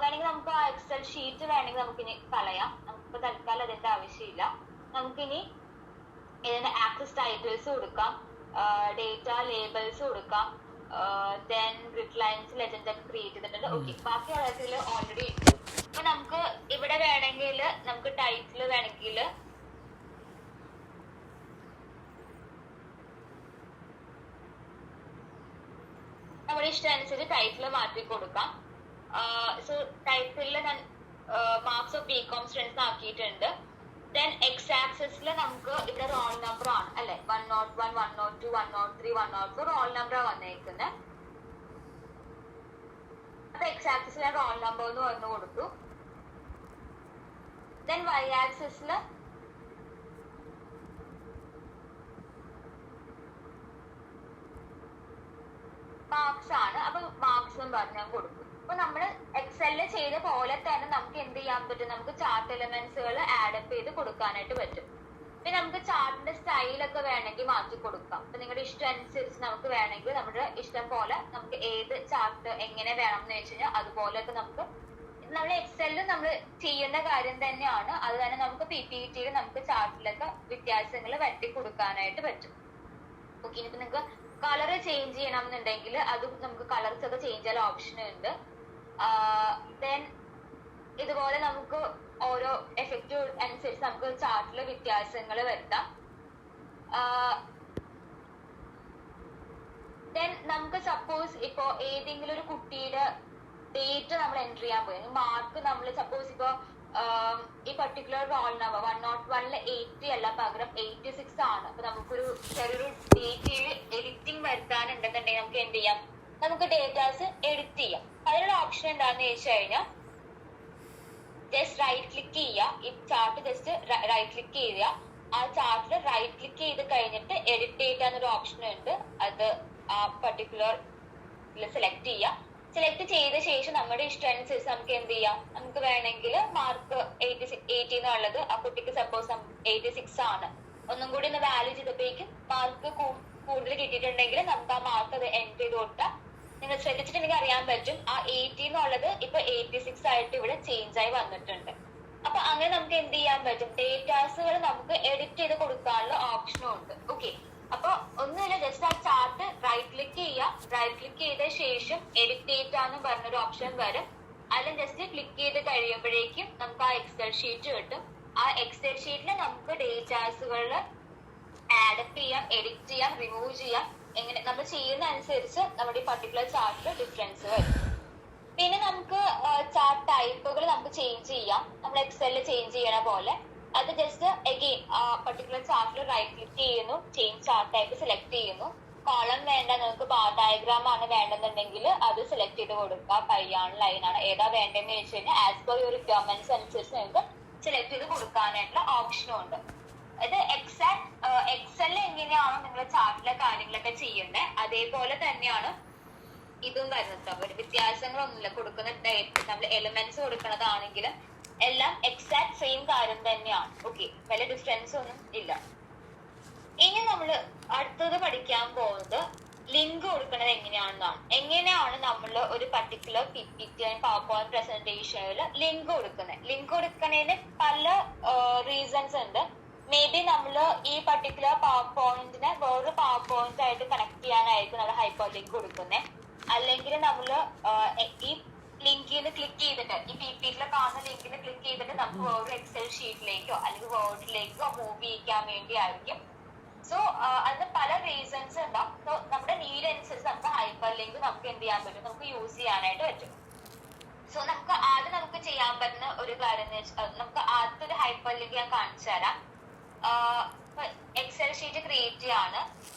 വേണമെങ്കിൽ നമുക്ക് ആ എക്സൽ ഷീറ്റ് വേണമെങ്കിൽ നമുക്കിനി കളയാം. നമുക്കിപ്പോ തൽക്കാലം അതിന്റെ ആവശ്യമില്ല. നമുക്കിനി ഇതിന് ആക്സസ് ടൈറ്റിൽസ് കൊടുക്കാം, ഡേറ്റ ലേബൽസ് കൊടുക്കാം, ദെൻ ഗ്രിഡ് ലൈൻസ് ലെജൻഡ് ഒക്കെ ക്രിയേറ്റ് ചെയ്തിട്ടുണ്ട്. ഓക്കെ, ബാക്കിയുള്ളതിൽ ഓൾറെഡി ഉണ്ട്. അപ്പൊ നമുക്ക് ഇവിടെ വേണമെങ്കിൽ നമുക്ക് ടൈറ്റിൽ വേണമെങ്കിൽ നമ്മുടെ ഇഷ്ടം അനുസരിച്ച് ടൈറ്റിൽ മാറ്റി കൊടുക്കാം. സോ ടൈറ്റിൽ ഞാൻ മാർക്സ് ഓഫ് ബികോം സ്റ്റുഡൻസ് ആക്കിയിട്ടുണ്ട്. ദെൻ എക്സ് ആക്സിസിൽ നമുക്ക് ഇവിടെ റോൾ നമ്പർ ആണ് അല്ലെ, 101, 102, 103, 104 റോൾ നമ്പർ വന്നേക്കുന്നത്. അപ്പൊ എക്സ് ആക്സിസിൽ ഞാൻ റോൾ നമ്പർ എന്ന് പറഞ്ഞു കൊടുത്തു. ദെൻ വൈ ആക്സിസിൽ മാർക്സ് ആണ്. അപ്പൊ മാർക്സ് എന്ന് പറഞ്ഞ് ഞാൻ കൊടുക്കും. അപ്പൊ നമ്മൾ എക്സലില് ചെയ്ത പോലെ തന്നെ നമുക്ക് എന്ത് ചെയ്യാൻ പറ്റും, നമുക്ക് ചാർട്ട് എലിമെന്റ്സുകൾ ആഡപ്പ് ചെയ്ത് കൊടുക്കാനായിട്ട് പറ്റും. പിന്നെ നമുക്ക് ചാർട്ടിന്റെ സ്റ്റൈലൊക്കെ വേണമെങ്കിൽ മാറ്റി കൊടുക്കാം. അപ്പൊ നിങ്ങളുടെ ഇഷ്ടം അനുസരിച്ച് നമുക്ക് വേണമെങ്കിൽ നമ്മുടെ ഇഷ്ടം പോലെ നമുക്ക് ഏത് ചാർട്ട് എങ്ങനെ വേണം എന്ന് വെച്ച് കഴിഞ്ഞാൽ അതുപോലെയൊക്കെ നമുക്ക് നമ്മൾ എക്സലിൽ നമ്മൾ ചെയ്യുന്ന കാര്യം തന്നെയാണ്. അത് തന്നെ നമുക്ക് PPT-യിൽ നമുക്ക് ചാർട്ടിലൊക്കെ വ്യത്യാസങ്ങൾ വരുത്തി കൊടുക്കാനായിട്ട് പറ്റും. ഓക്കെ, ഇനിയിപ്പോ നിങ്ങൾക്ക് കളർ ചേഞ്ച് ചെയ്യണം എന്നുണ്ടെങ്കിൽ അതും നമുക്ക് കളർസ് ഒക്കെ ചേഞ്ച് ചെയ്യാൻ ഓപ്ഷൻ ഉണ്ട്. ദെൻ ഇതുപോലെ നമുക്ക് ഓരോ എഫക്റ്റ് അനുസരിച്ച് നമുക്ക് ചാർട്ടിലെ വ്യത്യാസങ്ങൾ വരുത്താം. ദെൻ നമുക്ക് സപ്പോസ് ഇപ്പോ ഏതെങ്കിലും ഒരു കുട്ടിയുടെ ഡേറ്റ് നമ്മൾ എൻറ്റർ ചെയ്യാൻ പോയി, മാർക്ക് നമ്മൾ സപ്പോസ് ഇപ്പോ ഈ പർട്ടിക്കുലർ റോൾ നമ്പർ 101-ൽ 80 അല്ല, പകരം 86 ആണ്. അപ്പൊ നമുക്കൊരു ചെറിയൊരു ഡേറ്റയിൽ എഡിറ്റിംഗ് വരുത്താനുണ്ടെന്നുണ്ടെങ്കിൽ നമുക്ക് എന്ത് ചെയ്യാം, നമുക്ക് ഡേറ്റാസ് എഡിറ്റ് ചെയ്യാം. അതിനുള്ള ഓപ്ഷൻ എന്താണെന്ന് ചോദിച്ചു കഴിഞ്ഞാൽ ജസ്റ്റ് റൈറ്റ് ക്ലിക്ക് ചെയ്യുക. ഈ ചാർട്ട് ജസ്റ്റ് റൈറ്റ് ക്ലിക്ക് ചെയ്യുക. ആ ചാർട്ടിൽ റൈറ്റ് ക്ലിക്ക് ചെയ്ത് കഴിഞ്ഞിട്ട് എഡിറ്റ് ഡേറ്റ് എന്നൊരു ഓപ്ഷൻ ഉണ്ട്. അത് ആ പർട്ടിക്കുലർ സെലക്ട് ചെയ്യുക. സെലക്ട് ചെയ്ത ശേഷം നമ്മുടെ ഇഷ്ടം അനുസരിച്ച് നമുക്ക് എന്ത് ചെയ്യാം, നമുക്ക് വേണമെങ്കിൽ മാർക്ക് 80 എന്നുള്ളത് ആ കുട്ടിക്ക് സപ്പോസ് 86 ആണ്, ഒന്നും കൂടി ഒന്ന് വാല്യൂ ചെയ്തപ്പോഴേക്കും മാർക്ക് കൂടുതൽ കിട്ടിയിട്ടുണ്ടെങ്കിൽ നമുക്ക് ആ മാർക്ക് അത് എൻറ്റർ ചെയ്ത് കൊടുത്താൽ നിങ്ങൾ ശ്രദ്ധിച്ചിട്ട് എനിക്ക് അറിയാൻ പറ്റും ആ 80 എന്നുള്ളത് ഇപ്പൊ 86 ആയിട്ട് ഇവിടെ ചേഞ്ച് ആയി വന്നിട്ടുണ്ട്. അപ്പൊ അങ്ങനെ നമുക്ക് എന്ത് ചെയ്യാൻ പറ്റും, ഡേറ്റാസുകൾ നമുക്ക് എഡിറ്റ് ചെയ്ത് കൊടുക്കാനുള്ള ഓപ്ഷനും ഉണ്ട്. ഓക്കെ, അപ്പൊ ഒന്നുമില്ല, ജസ്റ്റ് ആ ചാർട്ട് റൈറ്റ് ക്ലിക്ക് ചെയ്യുക. റൈറ്റ് ക്ലിക്ക് ചെയ്ത ശേഷം എഡിറ്റ് ഡേറ്റ എന്ന് പറഞ്ഞൊരു ഓപ്ഷൻ വരും. അതിൽ ജസ്റ്റ് ക്ലിക്ക് ചെയ്ത് കഴിയുമ്പോഴേക്കും നമുക്ക് ആ എക്സൽ ഷീറ്റ് കിട്ടും. ആ എക്സൽ ഷീറ്റിൽ നമുക്ക് ഡേറ്റാസുകളിൽ ആഡപ്പ് ചെയ്യാം, എഡിറ്റ് ചെയ്യാം, റിമൂവ് ചെയ്യാം. എങ്ങനെ നമ്മൾ ചെയ്യുന്ന അനുസരിച്ച് നമ്മുടെ ഈ പർട്ടിക്കുലർ ചാർട്ടിൽ ഡിഫറൻസ് വരും. പിന്നെ നമുക്ക് ചാർട്ട് ടൈപ്പുകൾ നമുക്ക് ചേഞ്ച് ചെയ്യാം, നമ്മൾ എക്സലിൽ ചേഞ്ച് ചെയ്യണ പോലെ. അത് ജസ്റ്റ് അഗെയിൻ ആ പർട്ടിക്കുലർ ചാർട്ടിൽ റൈറ്റ് ക്ലിക്ക് ചെയ്യുന്നു, ചേഞ്ച് ചാർട്ട് ടൈപ്പ് സെലക്ട് ചെയ്യുന്നു. കോളം വേണ്ട, നിങ്ങൾക്ക് ബാർ ഡയഗ്രാം ആണ് വേണ്ടെന്നുണ്ടെങ്കിൽ അത് സെലക്ട് ചെയ്ത് കൊടുക്കുക. പൈയാണ്, ലൈനാണ്, ഏതാ വേണ്ടതെന്ന് ചോദിച്ചു കഴിഞ്ഞാൽ ആസ് പെർ യുവർ റിക്വയർമെന്റ്സ് അനുസരിച്ച് നിങ്ങൾക്ക് സെലക്ട് ചെയ്ത് കൊടുക്കാനായിട്ടുള്ള ഓപ്ഷനും ഉണ്ട്. ഇത് എക്സലിൽ എങ്ങനെയാണോ നിങ്ങൾ ചാർട്ടിലെ കാര്യങ്ങളൊക്കെ ചെയ്യേണ്ടത് അതേപോലെ തന്നെയാണ് ഇതും വരുന്നത്. ഒരു വ്യത്യാസങ്ങളൊന്നുമില്ല. കൊടുക്കുന്ന നമ്മൾ എലിമെന്റ്സ് കൊടുക്കുന്നതാണെങ്കിലും എല്ലാം എക്സാക്ട് സെയിം കാര്യം തന്നെയാണ്. ഓക്കെ, വലിയ ഡിഫറൻസ് ഒന്നും ഇല്ല. ഇനി നമ്മൾ അടുത്തത് പഠിക്കാൻ പോകുന്നത് ലിങ്ക് കൊടുക്കുന്നത് എങ്ങനെയാണെന്നാണ്. എങ്ങനെയാണ് നമ്മൾ ഒരു പർട്ടിക്കുലർ PPT പവർ പോയിന്റ് പ്രസന്റേഷനിൽ ലിങ്ക് കൊടുക്കുന്നത്. ലിങ്ക് കൊടുക്കുന്നതിന് പല റീസൺസ് ഉണ്ട്. മേ ബി നമ്മൾ ഈ പർട്ടിക്കുലർ പവർ പോയിന്റിനെ വേറൊരു പവർ പോയിന്റ് ആയിട്ട് കണക്ട് ചെയ്യാനായിരിക്കും നമ്മൾ ഹൈപ്പർ ലിങ്ക് കൊടുക്കുന്നത്. അല്ലെങ്കിൽ നമ്മൾ ഈ ലിങ്കിൽ ക്ലിക്ക് ചെയ്തിട്ട് ഈ PPT കാണുന്ന ലിങ്കിൽ ക്ലിക്ക് ചെയ്തിട്ട് നമുക്ക് വേറൊരു എക്സൽ ഷീറ്റിലേക്കോ അല്ലെങ്കിൽ വേർഡിലേക്കോ മൂവ് ചെയ്യിക്കാൻ വേണ്ടി ആയിരിക്കും. സോ അതിന് പല റീസൺസ് ഉണ്ടാവും. സോ നമ്മുടെ നീഡ് അനുസരിച്ച് നമുക്ക് ഹൈപ്പർ ലിങ്ക് നമുക്ക് എന്ത് ചെയ്യാൻ പറ്റും, നമുക്ക് യൂസ് ചെയ്യാനായിട്ട് പറ്റും. സോ നമുക്ക് ആദ്യം നമുക്ക് ചെയ്യാൻ പറ്റുന്ന ഒരു കാര്യം എന്ന് വെച്ചാൽ നമുക്ക് ആദ്യത്തെ ഒരു ഹൈപ്പർ ലിങ്ക് ഞാൻ കാണിച്ചു തരാം. എക്സൽ ഷീറ്റ് ക്രിയേറ്റ് ചെയ്യാണ്.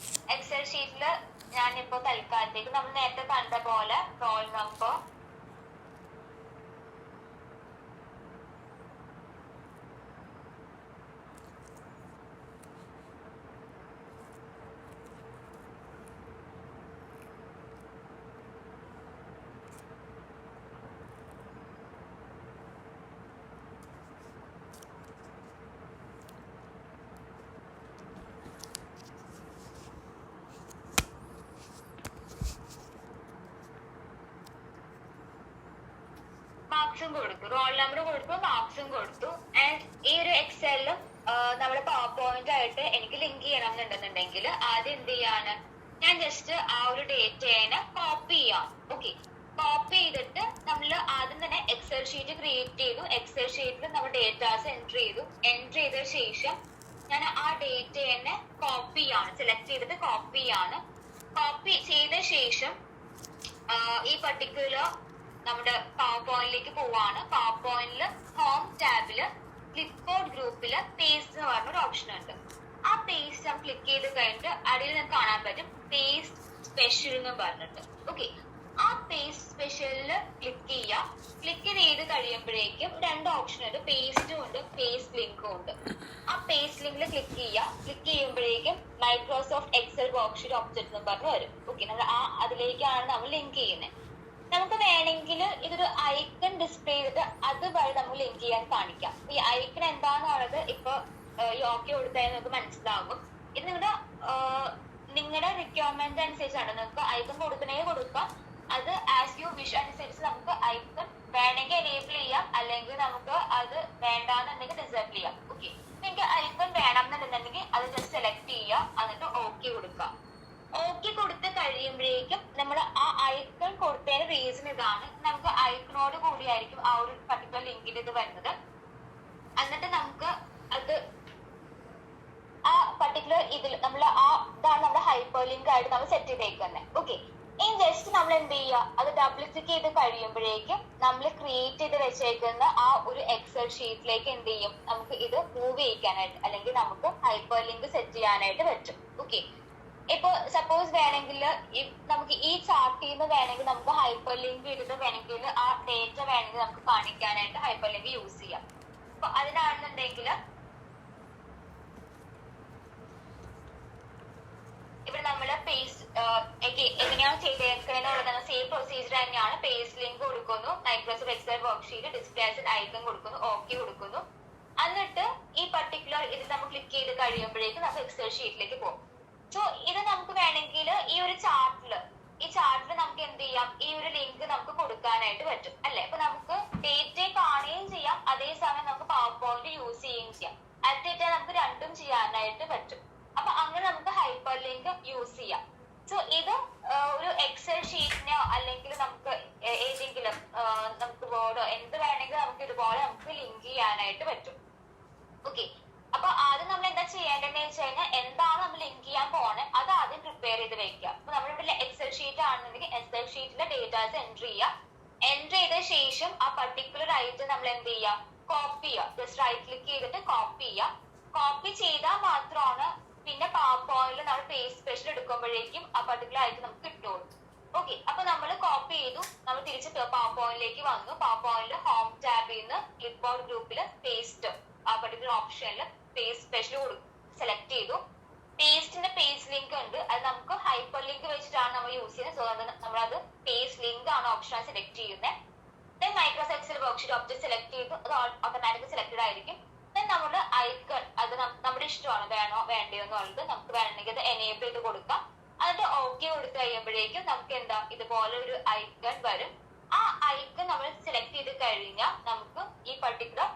എക്സൽ ഷീറ്റിൽ ഞാനിപ്പോ തൽക്കാലത്തേക്ക് നമ്മൾ നേരത്തെ കണ്ട പോലെ റോൾ നമ്പർ, മാർക്സും കൊടുത്തു, റോൾ നമ്പർ കൊടുത്തു, മാർക്സും കൊടുത്തു. ആൻഡ് ഈ ഒരു എക്സലിലും നമ്മുടെ പവർ പോയിന്റ് ആയിട്ട് എനിക്ക് ലിങ്ക് ചെയ്യണം എന്നുണ്ടെന്നുണ്ടെങ്കിൽ ആദ്യം എന്ത് ചെയ്യാണ്, ഞാൻ ജസ്റ്റ് ആ ഒരു ഡേറ്റയെ കോപ്പി ചെയ്യാം. ഓക്കെ, കോപ്പി ചെയ്തിട്ട് നമ്മൾ ആദ്യം തന്നെ എക്സൽ ഷീറ്റ് ക്രിയേറ്റ് ചെയ്തു. എക്സൽ ഷീറ്റിൽ നമ്മൾ ഡേറ്റാസ് എൻറ്റർ ചെയ്തു. എൻറ്റർ ചെയ്ത ശേഷം ഞാൻ ആ ഡേറ്റയെ കോപ്പി ചെയ്യാണ്, സെലക്ട് ചെയ്തിട്ട് കോപ്പി ചെയ്യാണ്. കോപ്പി ചെയ്ത ശേഷം ഈ പർട്ടിക്കുലർ നമ്മുടെ പവർ പോയിന്റിലേക്ക് പോവാണ്. പവർ പോയിന്റിൽ ഹോം ടാബില് ക്ലിപ്പ് ബോർഡ് ഗ്രൂപ്പില് പേസ്റ്റ് എന്ന് പറഞ്ഞൊരു ഓപ്ഷൻ ഉണ്ട്. ആ പേസ്റ്റ് നമ്മൾ ക്ലിക്ക് ചെയ്ത് കഴിഞ്ഞിട്ട് അടിയിൽ നിങ്ങൾക്ക് കാണാൻ പറ്റും പേസ്റ്റ് സ്പെഷ്യൽ എന്ന് പറഞ്ഞിട്ട്. ഓക്കെ, ആ പേസ്റ്റ് സ്പെഷ്യലില് ക്ലിക്ക് ചെയ്യുക. ക്ലിക്ക് ചെയ്ത് കഴിയുമ്പോഴേക്കും രണ്ട് ഓപ്ഷൻ ഉണ്ട്, പേസ്റ്റും ഉണ്ട് പേസ്റ്റ് ലിങ്കും ഉണ്ട്. ആ പേസ്റ്റ് ലിങ്കിൽ ക്ലിക്ക് ചെയ്യുക. ക്ലിക്ക് ചെയ്യുമ്പോഴേക്കും മൈക്രോസോഫ്റ്റ് എക്സൽ വർക്ക്ഷീറ്റ് ഒബ്ജക്റ്റ് എന്ന് പറഞ്ഞ് വരും. ഓക്കെ, നമ്മൾ അതിലേക്കാണ് നമ്മൾ ലിങ്ക് ചെയ്യുന്നത്. നമുക്ക് വേണമെങ്കിൽ ഇതൊരു ഐക്കൺ ഡിസ്പ്ലേ ചെയ്തിട്ട് അതുവഴി നമുക്ക് ലിങ്ക് ചെയ്യാൻ കാണിക്കാം. ഈ ഐക്കൺ എന്താണെന്നുള്ളത് ഇപ്പൊ ഈ ഓക്കെ കൊടുത്താൽ നിങ്ങൾക്ക് മനസ്സിലാകും. ഇത് നിങ്ങളുടെ റിക്വയർമെന്റ് അനുസരിച്ചാണ്. നിങ്ങൾക്ക് ഐക്കൺ കൊടുക്കണേ കൊടുക്കാം, അത് ആസ് യു വിഷ് അനുസരിച്ച് നമുക്ക് ഐക്കൺ വേണമെങ്കിൽ എനേബിൾ ചെയ്യാം, അല്ലെങ്കിൽ നമുക്ക് അത് വേണ്ടാന്നുണ്ടെങ്കിൽ ഡിസേബിൾ ചെയ്യാം. ഓക്കെ, നിങ്ങൾക്ക് ഐക്കൺ വേണം എന്നുണ്ടെന്നുണ്ടെങ്കിൽ അത് ജസ്റ്റ് സെലക്ട് ചെയ്യുക, എന്നിട്ട് ഓക്കെ കൊടുക്കുക. ഓക്കെ കൊടുത്ത് കഴിയുമ്പോഴേക്കും നമ്മൾ ആ ഐക്കൺ കൊടുത്തതിന് റീസൺ ഇതാണ്, നമുക്ക് ഐക്കണോട് കൂടിയായിരിക്കും ആ ഒരു പർട്ടിക്കുലർ ലിങ്കിന്റെ ഇത് വരുന്നത്. എന്നിട്ട് നമുക്ക് അത് ആ പർട്ടിക്കുലർ ഇതിൽ നമ്മൾ ഇതാണ് നമ്മുടെ ഹൈപ്പർ ലിങ്ക് ആയിട്ട് നമ്മൾ സെറ്റ് ചെയ്തേക്കുന്നത്. ഓക്കെ, ഇനി ജസ്റ്റ് നമ്മൾ എന്ത് ചെയ്യുക, അത് ഡബിൾ ക്ലിക്ക് ചെയ്ത് കഴിയുമ്പോഴേക്കും നമ്മൾ ക്രിയേറ്റ് ചെയ്ത് വെച്ചേക്കുന്ന ആ ഒരു എക്സൽ ഷീറ്റിലേക്ക് എന്ത് ചെയ്യും, നമുക്ക് ഇത് മൂവ് ചെയ്യിക്കാനായിട്ട് അല്ലെങ്കിൽ നമുക്ക് ഹൈപ്പർ ലിങ്ക് സെറ്റ് ചെയ്യാനായിട്ട് പറ്റും. ഓക്കെ, ഇപ്പൊ സപ്പോസ് വേണമെങ്കിൽ നമുക്ക് ഈ ചാർട്ടിൽ നിന്ന് വേണമെങ്കിൽ നമുക്ക് ഹൈപ്പർ ലിങ്ക് എടുത്ത് വേണമെങ്കിൽ ആ ഡേറ്റ വേണമെങ്കിൽ നമുക്ക് കാണിക്കാനായിട്ട് ഹൈപ്പർ ലിങ്ക് യൂസ് ചെയ്യാം. അപ്പൊ അതിനാണെന്നുണ്ടെങ്കിൽ ഇവിടെ നമ്മള് പേസ്റ്റ് എങ്ങനെയാണ് ചെയ്തേക്കുന്നത് സെയിം പ്രൊസീജിയർ തന്നെയാണ്. പേസ്റ്റ് ലിങ്ക് കൊടുക്കുന്നു, Microsoft Excel worksheet display as icon കൊടുക്കുന്നു, ഓക്കെ കൊടുക്കുന്നു. എന്നിട്ട് ഈ പർട്ടിക്കുലർ ഇത് നമ്മൾ ക്ലിക്ക് ചെയ്ത് കഴിയുമ്പോഴേക്കും നമുക്ക് എക്സൽ ഷീറ്റിലേക്ക് പോകും. സോ ഇത് നമുക്ക് വേണമെങ്കിൽ ഈ ചാർട്ടിൽ നമുക്ക് എന്ത് ചെയ്യാം, ഈ ഒരു ലിങ്ക് നമുക്ക് കൊടുക്കാനായിട്ട് പറ്റും അല്ലെ. അപ്പൊ നമുക്ക് ഡേറ്റ കാണുകയും ചെയ്യാം, അതേസമയം നമുക്ക് പവർ പോയിന്റ് യൂസ് ചെയ്യുകയും ചെയ്യാം. അറ്റ് നമുക്ക് രണ്ടും ചെയ്യാനായിട്ട് പറ്റും. അപ്പൊ അങ്ങനെ നമുക്ക് ഹൈപ്പർ ലിങ്ക് യൂസ് ചെയ്യാം. സോ ഇത് ഒരു എക്സൽ ഷീറ്റിനോ അല്ലെങ്കിൽ നമുക്ക് ഏതെങ്കിലും നമുക്ക് വേർഡോ എന്ത് വേണമെങ്കിലും നമുക്ക് ഇതുപോലെ നമുക്ക് ലിങ്ക് ചെയ്യാനായിട്ട് പറ്റും. ഓക്കെ, അപ്പൊ ആദ്യം നമ്മൾ എന്താ ചെയ്യേണ്ടതെന്ന് വെച്ച് കഴിഞ്ഞാൽ എന്താണ് നമ്മൾ ലിങ്ക് ചെയ്യാൻ പോണേ അത് ആദ്യം പ്രിപ്പയർ ചെയ്ത് വെക്കുക. അപ്പൊ നമ്മളിവിടെ എക്സൽ ഷീറ്റ് ആണെന്നുണ്ടെങ്കിൽ എക്സൽ ഷീറ്റിലെ ഡേറ്റാസ് എൻട്രി ചെയ്യുക. എൻട്രി ചെയ്ത ശേഷം ആ പർട്ടിക്കുലർ ആയിട്ട് നമ്മൾ എന്ത് ചെയ്യുക, കോപ്പി ചെയ്യുക. ജസ്റ്റ് റൈറ്റ് ക്ലിക്ക് ചെയ്തിട്ട് കോപ്പി ചെയ്യുക. കോപ്പി ചെയ്താൽ മാത്രമാണ് പിന്നെ പവർ പോയിന്റിൽ നമ്മൾ പേസ്റ്റ് സ്പെഷ്യൽ എടുക്കുമ്പോഴേക്കും ആ പർട്ടിക്കുലർ ആയിട്ട് നമുക്ക് കിട്ടുള്ളൂ. ഓക്കെ, അപ്പൊ നമ്മൾ കോപ്പി ചെയ്തു, നമ്മൾ തിരിച്ച് പവർ പോയിന്റിലേക്ക് വന്നു. പവർ പോയിന്റിൽ ഹോം ടാബിൽ നിന്ന് ക്ലിപ്പ് ബോർഡ് ഗ്രൂപ്പിൽ പേസ്റ്റ് ആ പർട്ടിക്കുലർ ഓപ്ഷനിൽ പേസ്റ്റ് സ്പെഷ്യൽ സെലക്ട് ചെയ്തു. പേസ്റ്റിന്റെ പേസ്റ്റ് ലിങ്ക് ഉണ്ട്, അത് നമുക്ക് ഹൈപ്പർ ലിങ്ക് വെച്ചിട്ടാണ് നമ്മൾ യൂസ് ചെയ്യുന്നത്. സോ നമ്മളത് പേസ്റ്റ് ലിങ്ക് ആണ് ഓപ്ഷൻ സെലക്ട് ചെയ്യുന്നത്. Then Microsoft Excel worksheet object select ചെയ്തു, അത് ഓട്ടോമാറ്റിക് സെലക്ടഡ് ആയിരിക്കും. ദെൻ നമ്മുടെ ഐക്കൺ അത് നമ്മുടെ ഇഷ്ടമാണ്, വേണോ വേണ്ടയോ എന്നുള്ളത് നമുക്ക് വേണമെങ്കിൽ അത് എനേബിൾ ചെയ്ത് കൊടുക്കാം. എന്നിട്ട് ഓക്കെ കൊടുത്തു കഴിയുമ്പോഴേക്കും നമുക്ക് എന്താ ഇതുപോലെ ഒരു ഐക്കൺ വരും. ആ ഐക്കൺ നമ്മൾ സെലക്ട് ചെയ്ത് കഴിഞ്ഞാൽ നമുക്ക് ഈ പർട്ടിക്കുലർ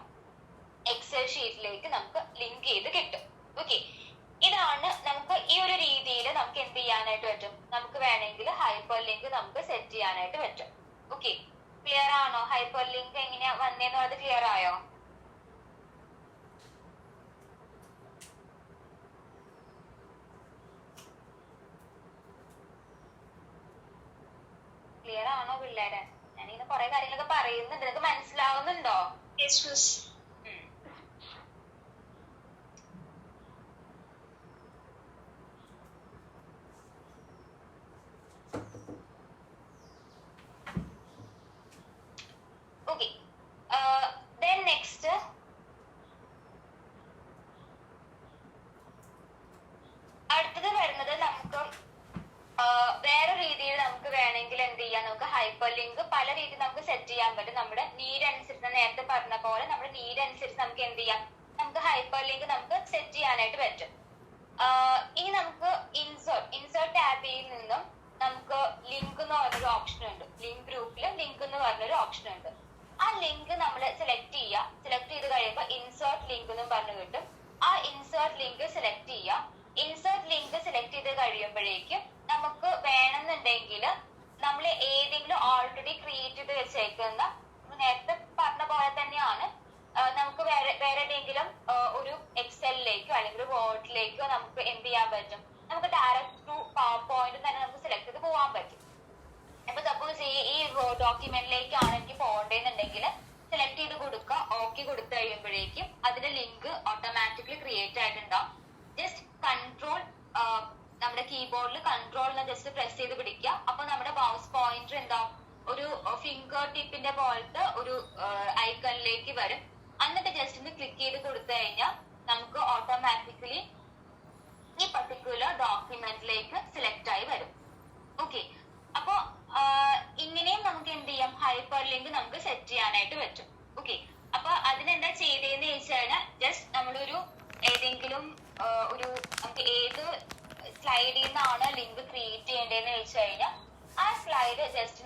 എക്സൽ ഷീറ്റിലേക്ക് നമുക്ക് ലിങ്ക് ചെയ്ത് കിട്ടും. ഓക്കെ, ഇതാണ് നമുക്ക് ഈ ഒരു രീതിയിൽ നമുക്ക് എന്ത് ചെയ്യാനായിട്ട് പറ്റും, നമുക്ക് വേണമെങ്കിൽ ഹൈപ്പർ ലിങ്ക് നമുക്ക് സെറ്റ് ചെയ്യാനായിട്ട് പറ്റും. ഓക്കെ, ക്ലിയർ ആണോ? ഹൈപ്പർ ലിങ്ക് എങ്ങനെയാ വന്നേന്നോ അത് ക്ലിയർ ആയോ? ക്ലിയർ ആണോ പിള്ളേരെ? ഞാനിങ്ങനെ കുറെ കാര്യങ്ങളൊക്കെ പറയുന്നുണ്ട്, നിനക്ക് മനസ്സിലാവുന്നുണ്ടോ? ഓക്കെ, then next അടുത്തത് വരുന്നത് നമുക്ക് വേറെ രീതിയിൽ നമുക്ക് വേണമെങ്കിൽ എന്ത് ചെയ്യാം, നമുക്ക് ഹൈപ്പർ ലിങ്ക് പല രീതിയിൽ നമുക്ക് സെറ്റ് ചെയ്യാൻ പറ്റും. നമ്മുടെ നീഡ് അനുസരിച്ച് നേരത്തെ പറഞ്ഞ പോലെ നമ്മുടെ നീഡ് അനുസരിച്ച് നമുക്ക് എന്ത് ചെയ്യാം, നമുക്ക് ഹൈപ്പർ ലിങ്ക് നമുക്ക് സെറ്റ് ചെയ്യാനായിട്ട് പറ്റും. ഇനി നമുക്ക് ഇൻസേർട്ട് ടാബിൽ നിന്നും നമുക്ക് ലിങ്ക് എന്ന് പറഞ്ഞൊരു ഓപ്ഷൻ ഉണ്ട്. ലിങ്ക് ഗ്രൂപ്പിൽ ലിങ്ക് എന്ന് പറഞ്ഞൊരു ഓപ്ഷൻ ഉണ്ട്. ആ ലിങ്ക് നമ്മൾ സെലക്ട് ചെയ്യുക. സെലക്ട് ചെയ്ത് കഴിയുമ്പോൾ ഇൻസേർട്ട് ലിങ്ക് എന്നും പറഞ്ഞു കിട്ടും. ആ ഇൻസേർട്ട് ലിങ്ക് സെലക്ട് ചെയ്യുക. ഇൻസേർട്ട് ലിങ്ക് സെലക്ട് ചെയ്ത് കഴിയുമ്പോഴേക്കും നമുക്ക് വേണമെന്നുണ്ടെങ്കിൽ നമ്മൾ ഏതെങ്കിലും ഓൾറെഡി ക്രിയേറ്റ് ചെയ്ത് വെച്ചേക്കുന്ന നേരത്തെ പറഞ്ഞ പോലെ തന്നെയാണ് നമുക്ക് വേറെ ഏതെങ്കിലും ഒരു എക്സലിലേക്കോ അല്ലെങ്കിൽ വേർഡിലേക്കോ നമുക്ക് എന്ത് ചെയ്യാൻ പറ്റും, നമുക്ക് ഡയറക്റ്റ് ടു പവർ പോയിന്റ് തന്നെ നമുക്ക് സെലക്ട് ചെയ്ത് പോകാൻ പറ്റും. അപ്പൊ സപ്പോസ് ഈ ഡോക്യുമെന്റിലേക്കാണ് എനിക്ക് പോകേണ്ടതെന്നുണ്ടെങ്കിൽ സെലക്ട് ചെയ്ത് കൊടുക്കുക. ഓക്കെ കൊടുത്തു കഴിയുമ്പോഴേക്കും അതിന്റെ ലിങ്ക് ഓട്ടോമാറ്റിക്കലി ക്രിയേറ്റ് ആയിട്ടുണ്ടാവും. ജസ്റ്റ് കൺട്രോൾ നമ്മുടെ കീബോർഡിൽ കൺട്രോൾ ജസ്റ്റ് പ്രസ് ചെയ്ത് പിടിക്കുക. അപ്പൊ നമ്മുടെ മൗസ് പോയിന്റർ എന്താവും, ഒരു ഫിംഗർ ടിപ്പിന്റെ പോലത്തെ ഒരു ഐക്കണിലേക്ക് വരും. എന്നിട്ട് ജസ്റ്റ് ഒന്ന് ക്ലിക്ക് ചെയ്ത് കൊടുത്തു കഴിഞ്ഞാൽ നമുക്ക് ഓട്ടോമാറ്റിക്കലി ഈ പർട്ടിക്കുലർ ഡോക്യുമെന്റിലേക്ക് സെലക്ട് ആയി വരും. ഓക്കെ, അപ്പൊ ഇങ്ങനെയും നമുക്ക് എന്ത് ചെയ്യാം, ഹൈപ്പർ ലിങ്ക് നമുക്ക് സെറ്റ് ചെയ്യാനായിട്ട് പറ്റും. ഓക്കെ, അപ്പൊ അതിനെന്താ ചെയ്തതെന്ന് വെച്ചാൽ ജസ്റ്റ് നമ്മളൊരു ഏതെങ്കിലും ഒരു നമുക്ക് ഏത് സ്ലൈഡിൽ നിന്നാണ് ലിങ്ക് ക്രിയേറ്റ് ചെയ്യേണ്ടതെന്ന് വെച്ച് കഴിഞ്ഞാൽ ആ സ്ലൈഡ് ജസ്റ്റ്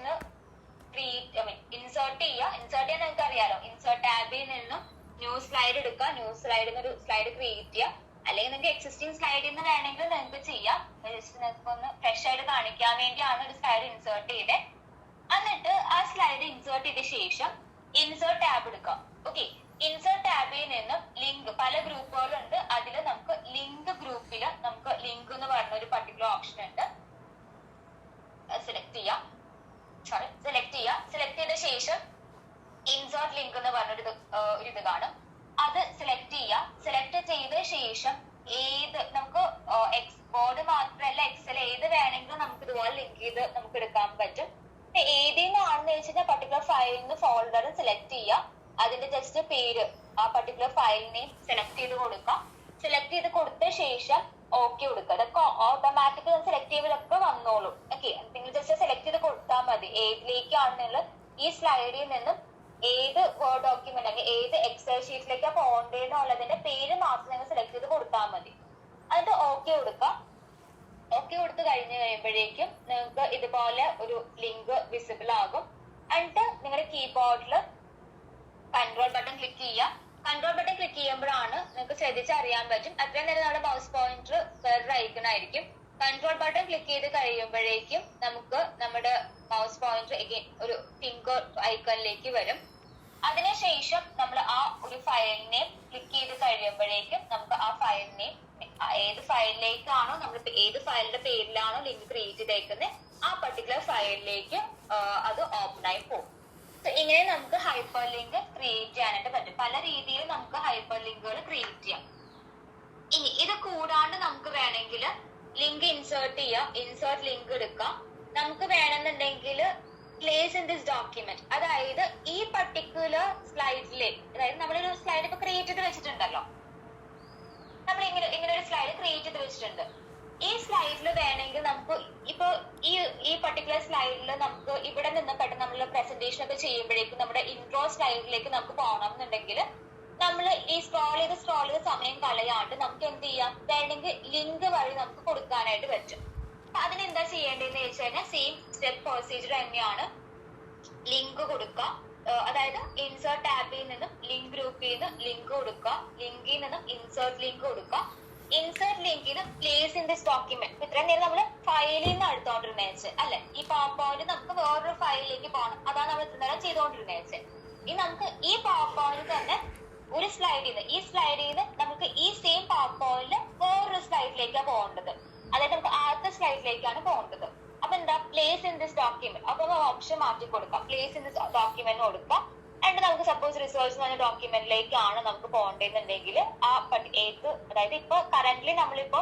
ഒന്ന് ഇൻസേർട്ട് ചെയ്യാൻ നിങ്ങൾക്ക് അറിയാലോ. ഇൻസേർട്ട് ടാബിൽ നിന്നും ന്യൂ സ്ലൈഡ് എടുക്കുക, ന്യൂ സ്ലൈഡിൽ നിന്ന് ഒരു സ്ലൈഡ് ക്രിയേറ്റ് ചെയ്യുക. അല്ലെങ്കിൽ നിങ്ങൾക്ക് എക്സിസ്റ്റിംഗ് സ്ലൈഡിൽ നിന്ന് വേണമെങ്കിൽ നിങ്ങൾക്ക് ചെയ്യാം. ജസ്റ്റ് നിങ്ങൾക്ക് ഒന്ന് ഫ്രഷ് ആയിട്ട് കാണിക്കാൻ വേണ്ടിയാണ് ഒരു സ്ലൈഡ് ഇൻസേർട്ട് ചെയ്തത്. എന്നിട്ട് ആ സ്ലൈഡ് ഇൻസേർട്ട് ചെയ്ത ശേഷം ഇൻസേർട്ട് ടാബ് എടുക്കുക. ഓക്കെ, ഇൻസേർട്ട് ടാബിൽ നിന്നും ലിങ്ക്, പല ഗ്രൂപ്പുകളുണ്ട്, അതിൽ നമുക്ക് ലിങ്ക് ഗ്രൂപ്പിൽ നമുക്ക് ലിങ്ക് എന്ന് പറഞ്ഞ ഒരു പർട്ടിക്കുലർ ഓപ്ഷൻ ഉണ്ട്. സെലക്ട് ചെയ്ത ശേഷം ഇൻസേർട്ട് ലിങ്ക് എന്ന് പറഞ്ഞൊരു ഇത് കാണും. അത് സെലക്ട് ചെയ്യുക. സെലക്ട് ചെയ്ത ശേഷം ഏത് നമുക്ക് ബോർഡ് മാത്രമല്ല എക്സൽ ഏത് വേണമെങ്കിലും നമുക്ക് ഇതുപോലെ ലിങ്ക് ചെയ്ത് നമുക്ക് എടുക്കാൻ പറ്റും. ഏതിനാണെന്ന് വെച്ചാൽ പർട്ടിക്കുലർ ഫയലിന് ഫോൾഡർ സെലക്ട് ചെയ്യുക. അതിന്റെ ജസ്റ്റ് പേര്, ആ പർട്ടിക്കുലർ ഫയൽ നെയിം സെലക്ട് ചെയ്ത് കൊടുക്കാം. സെലക്ട് ചെയ്ത് കൊടുത്ത ശേഷം ഓക്കെ കൊടുക്കുക. അതൊക്കെ ഓട്ടോമാറ്റിക്കലി സെലക്ട് ചെയ്യുമ്പോഴൊക്കെ വന്നോളും. ഓക്കെ, നിങ്ങൾ ജസ്റ്റ് സെലക്ട് ചെയ്ത് കൊടുത്താൽ മതി ഏതിലേക്കാണെന്നുള്ള ഈ സ്ലൈഡിൽ നിന്നും ഏത് വേർഡ് ഡോക്യുമെന്റ് അല്ലെങ്കിൽ ഏത് എക്സൽ ഷീറ്റിലേക്കാണ് പോകേണ്ടതെന്നുള്ളതിന്റെ പേര് മാത്രം നിങ്ങൾ സെലക്ട് ചെയ്ത് കൊടുത്താൽ മതി. എന്നിട്ട് ഓക്കെ കൊടുക്കുക. ഓക്കെ കൊടുത്ത് കഴിയുമ്പോഴേക്കും നിങ്ങൾക്ക് ഇതുപോലെ ഒരു ലിങ്ക് വിസിബിൾ ആകും. എന്നിട്ട് നിങ്ങളുടെ കീബോർഡിൽ കൺട്രോൾ ബട്ടൺ ക്ലിക്ക് ചെയ്യുക. കൺട്രോൾ ബട്ടൺ ക്ലിക്ക് ചെയ്യുമ്പോഴാണ് നിങ്ങൾക്ക് ശ്രദ്ധിച്ചറിയാൻ പറ്റും അത്രയും നേരം നമ്മുടെ മൗസ് പോയിന്റർ വേറെ ഐക്കണായിരിക്കും. കൺട്രോൾ ബട്ടൺ ക്ലിക്ക് ചെയ്ത് കഴിയുമ്പോഴേക്കും നമുക്ക് നമ്മുടെ മൗസ് പോയിന്റർ ഒരു ഫിംഗർ ഐക്കണിലേക്ക് വരും. അതിനുശേഷം നമ്മൾ ആ ഒരു ഫയലിനെ ക്ലിക്ക് ചെയ്ത് കഴിയുമ്പോഴേക്കും നമുക്ക് ആ ഫയലിനെ ഏത് ഫയലിലേക്കാണോ നമ്മളിപ്പോ ഏത് ഫയലിന്റെ പേരിലാണോ ലിങ്ക് ക്രിയേറ്റ് ചെയ്തേക്കുന്നത് ആ പർട്ടിക്കുലർ ഫയലിലേക്ക് അത് ഓപ്പൺ ആയി പോകും. ഇങ്ങനെ നമുക്ക് ഹൈപ്പർ ലിങ്ക് ക്രിയേറ്റ് ചെയ്യാനായിട്ട് പറ്റും. പല രീതിയിൽ നമുക്ക് ഹൈപ്പർ ലിങ്കുകൾ ക്രിയേറ്റ് ചെയ്യാം. ഇനി ഇത് കൂടാണ്ട് നമുക്ക് വേണമെങ്കിൽ ലിങ്ക് ഇൻസേർട്ട് ചെയ്യാം. ഇൻസേർട്ട് ലിങ്ക് എടുക്കാം. നമുക്ക് വേണമെന്നുണ്ടെങ്കിൽ പ്ലേസ് ഇൻ ദിസ് ഡോക്യുമെന്റ്, അതായത് ഈ പർട്ടിക്കുലർ സ്ലൈഡിലെ, അതായത് നമ്മളൊരു സ്ലൈഡ് ഇപ്പൊ ക്രിയേറ്റ് ചെയ്ത് വെച്ചിട്ടുണ്ടല്ലോ, നമ്മൾ ഇങ്ങനെ ഒരു സ്ലൈഡ് ക്രിയേറ്റ് ചെയ്ത് വെച്ചിട്ടുണ്ട്. ഈ സ്ലൈഡിൽ വേണമെങ്കിൽ നമുക്ക് ഇപ്പൊ ഈ പർട്ടിക്കുലർ സ്ലൈഡിൽ നമുക്ക് ഇവിടെ നിന്ന് പെട്ടെന്ന് നമ്മൾ പ്രസന്റേഷൻ ഒക്കെ ചെയ്യുമ്പോഴേക്കും നമ്മുടെ ഇൻട്രോ സ്ലൈഡിലേക്ക് നമുക്ക് പോകണം എന്നുണ്ടെങ്കിൽ നമ്മൾ ഈ സ്ക്രോൾ ചെയ്ത് സമയം കളയാണ്ട് നമുക്ക് എന്ത് ചെയ്യാം, വേണമെങ്കിൽ ലിങ്ക് വഴി നമുക്ക് കൊടുക്കാനായിട്ട് പറ്റും. അതിനെന്താ ചെയ്യേണ്ടതെന്ന് വെച്ച് കഴിഞ്ഞാൽ സെയിം സ്റ്റെപ്പ് പ്രൊസീജിയർ തന്നെയാണ്. ലിങ്ക് കൊടുക്കുക, അതായത് ഇൻസേർട്ട് ടാബിൽ നിന്നും ലിങ്ക് ഗ്രൂപ്പിൽ നിന്ന് ലിങ്ക് കൊടുക്കുക, ലിങ്കിൽ നിന്നും ഇൻസേർട്ട് ലിങ്ക് കൊടുക്കുക, ഇൻസേർട്ട് ലിങ്കിൽ പ്ലേസ് ഇൻ ദിസ് ഡോക്യുമെന്റ്. ഇത്രയും നേരം നമ്മൾ ഫയലിൽ നിന്ന് എടുത്തോണ്ടിരുന്നേച്ച് അല്ലെ, ഈ പവർ പോയിന്റ് നമുക്ക് വേറൊരു ഫയലിലേക്ക് പോകണം, അതാണ് നമ്മൾ ഇത്ര നേരം ചെയ്തുകൊണ്ടിരുന്നേച്ച്. ഇനി നമുക്ക് ഈ പവർ പോയിന്റ് തന്നെ ഒരു സ്ലൈഡിൽ നിന്ന് ഈ സ്ലൈഡിൽ നിന്ന് നമുക്ക് ഈ സെയിം പവർ പോയിന്റ് വേറൊരു സ്ലൈഡിലേക്കാണ് പോകേണ്ടത്. അതായത് നമുക്ക് ആദ്യത്തെ സ്ലൈഡിലേക്കാണ് പോകേണ്ടത്. അപ്പൊ എന്താ, പ്ലേസ് ഇൻ ദിസ് ഡോക്യുമെന്റ്. അപ്പൊ ഓപ്ഷൻ മാറ്റി കൊടുക്കാം, പ്ലേസ് ഇൻ ദിസ് ഡോക്യുമെന്റ് കൊടുക്കാം. എന്നിട്ട് നമുക്ക് സപ്പോസ് റിസോഴ്സ് എന്ന് പറഞ്ഞ ഡോക്യുമെന്റിലേക്കാണ് നമുക്ക് പോകേണ്ടതെന്നുണ്ടെങ്കിൽ ആ ഏത്, അതായത് ഇപ്പൊ കറന്റ്ലി നമ്മളിപ്പോ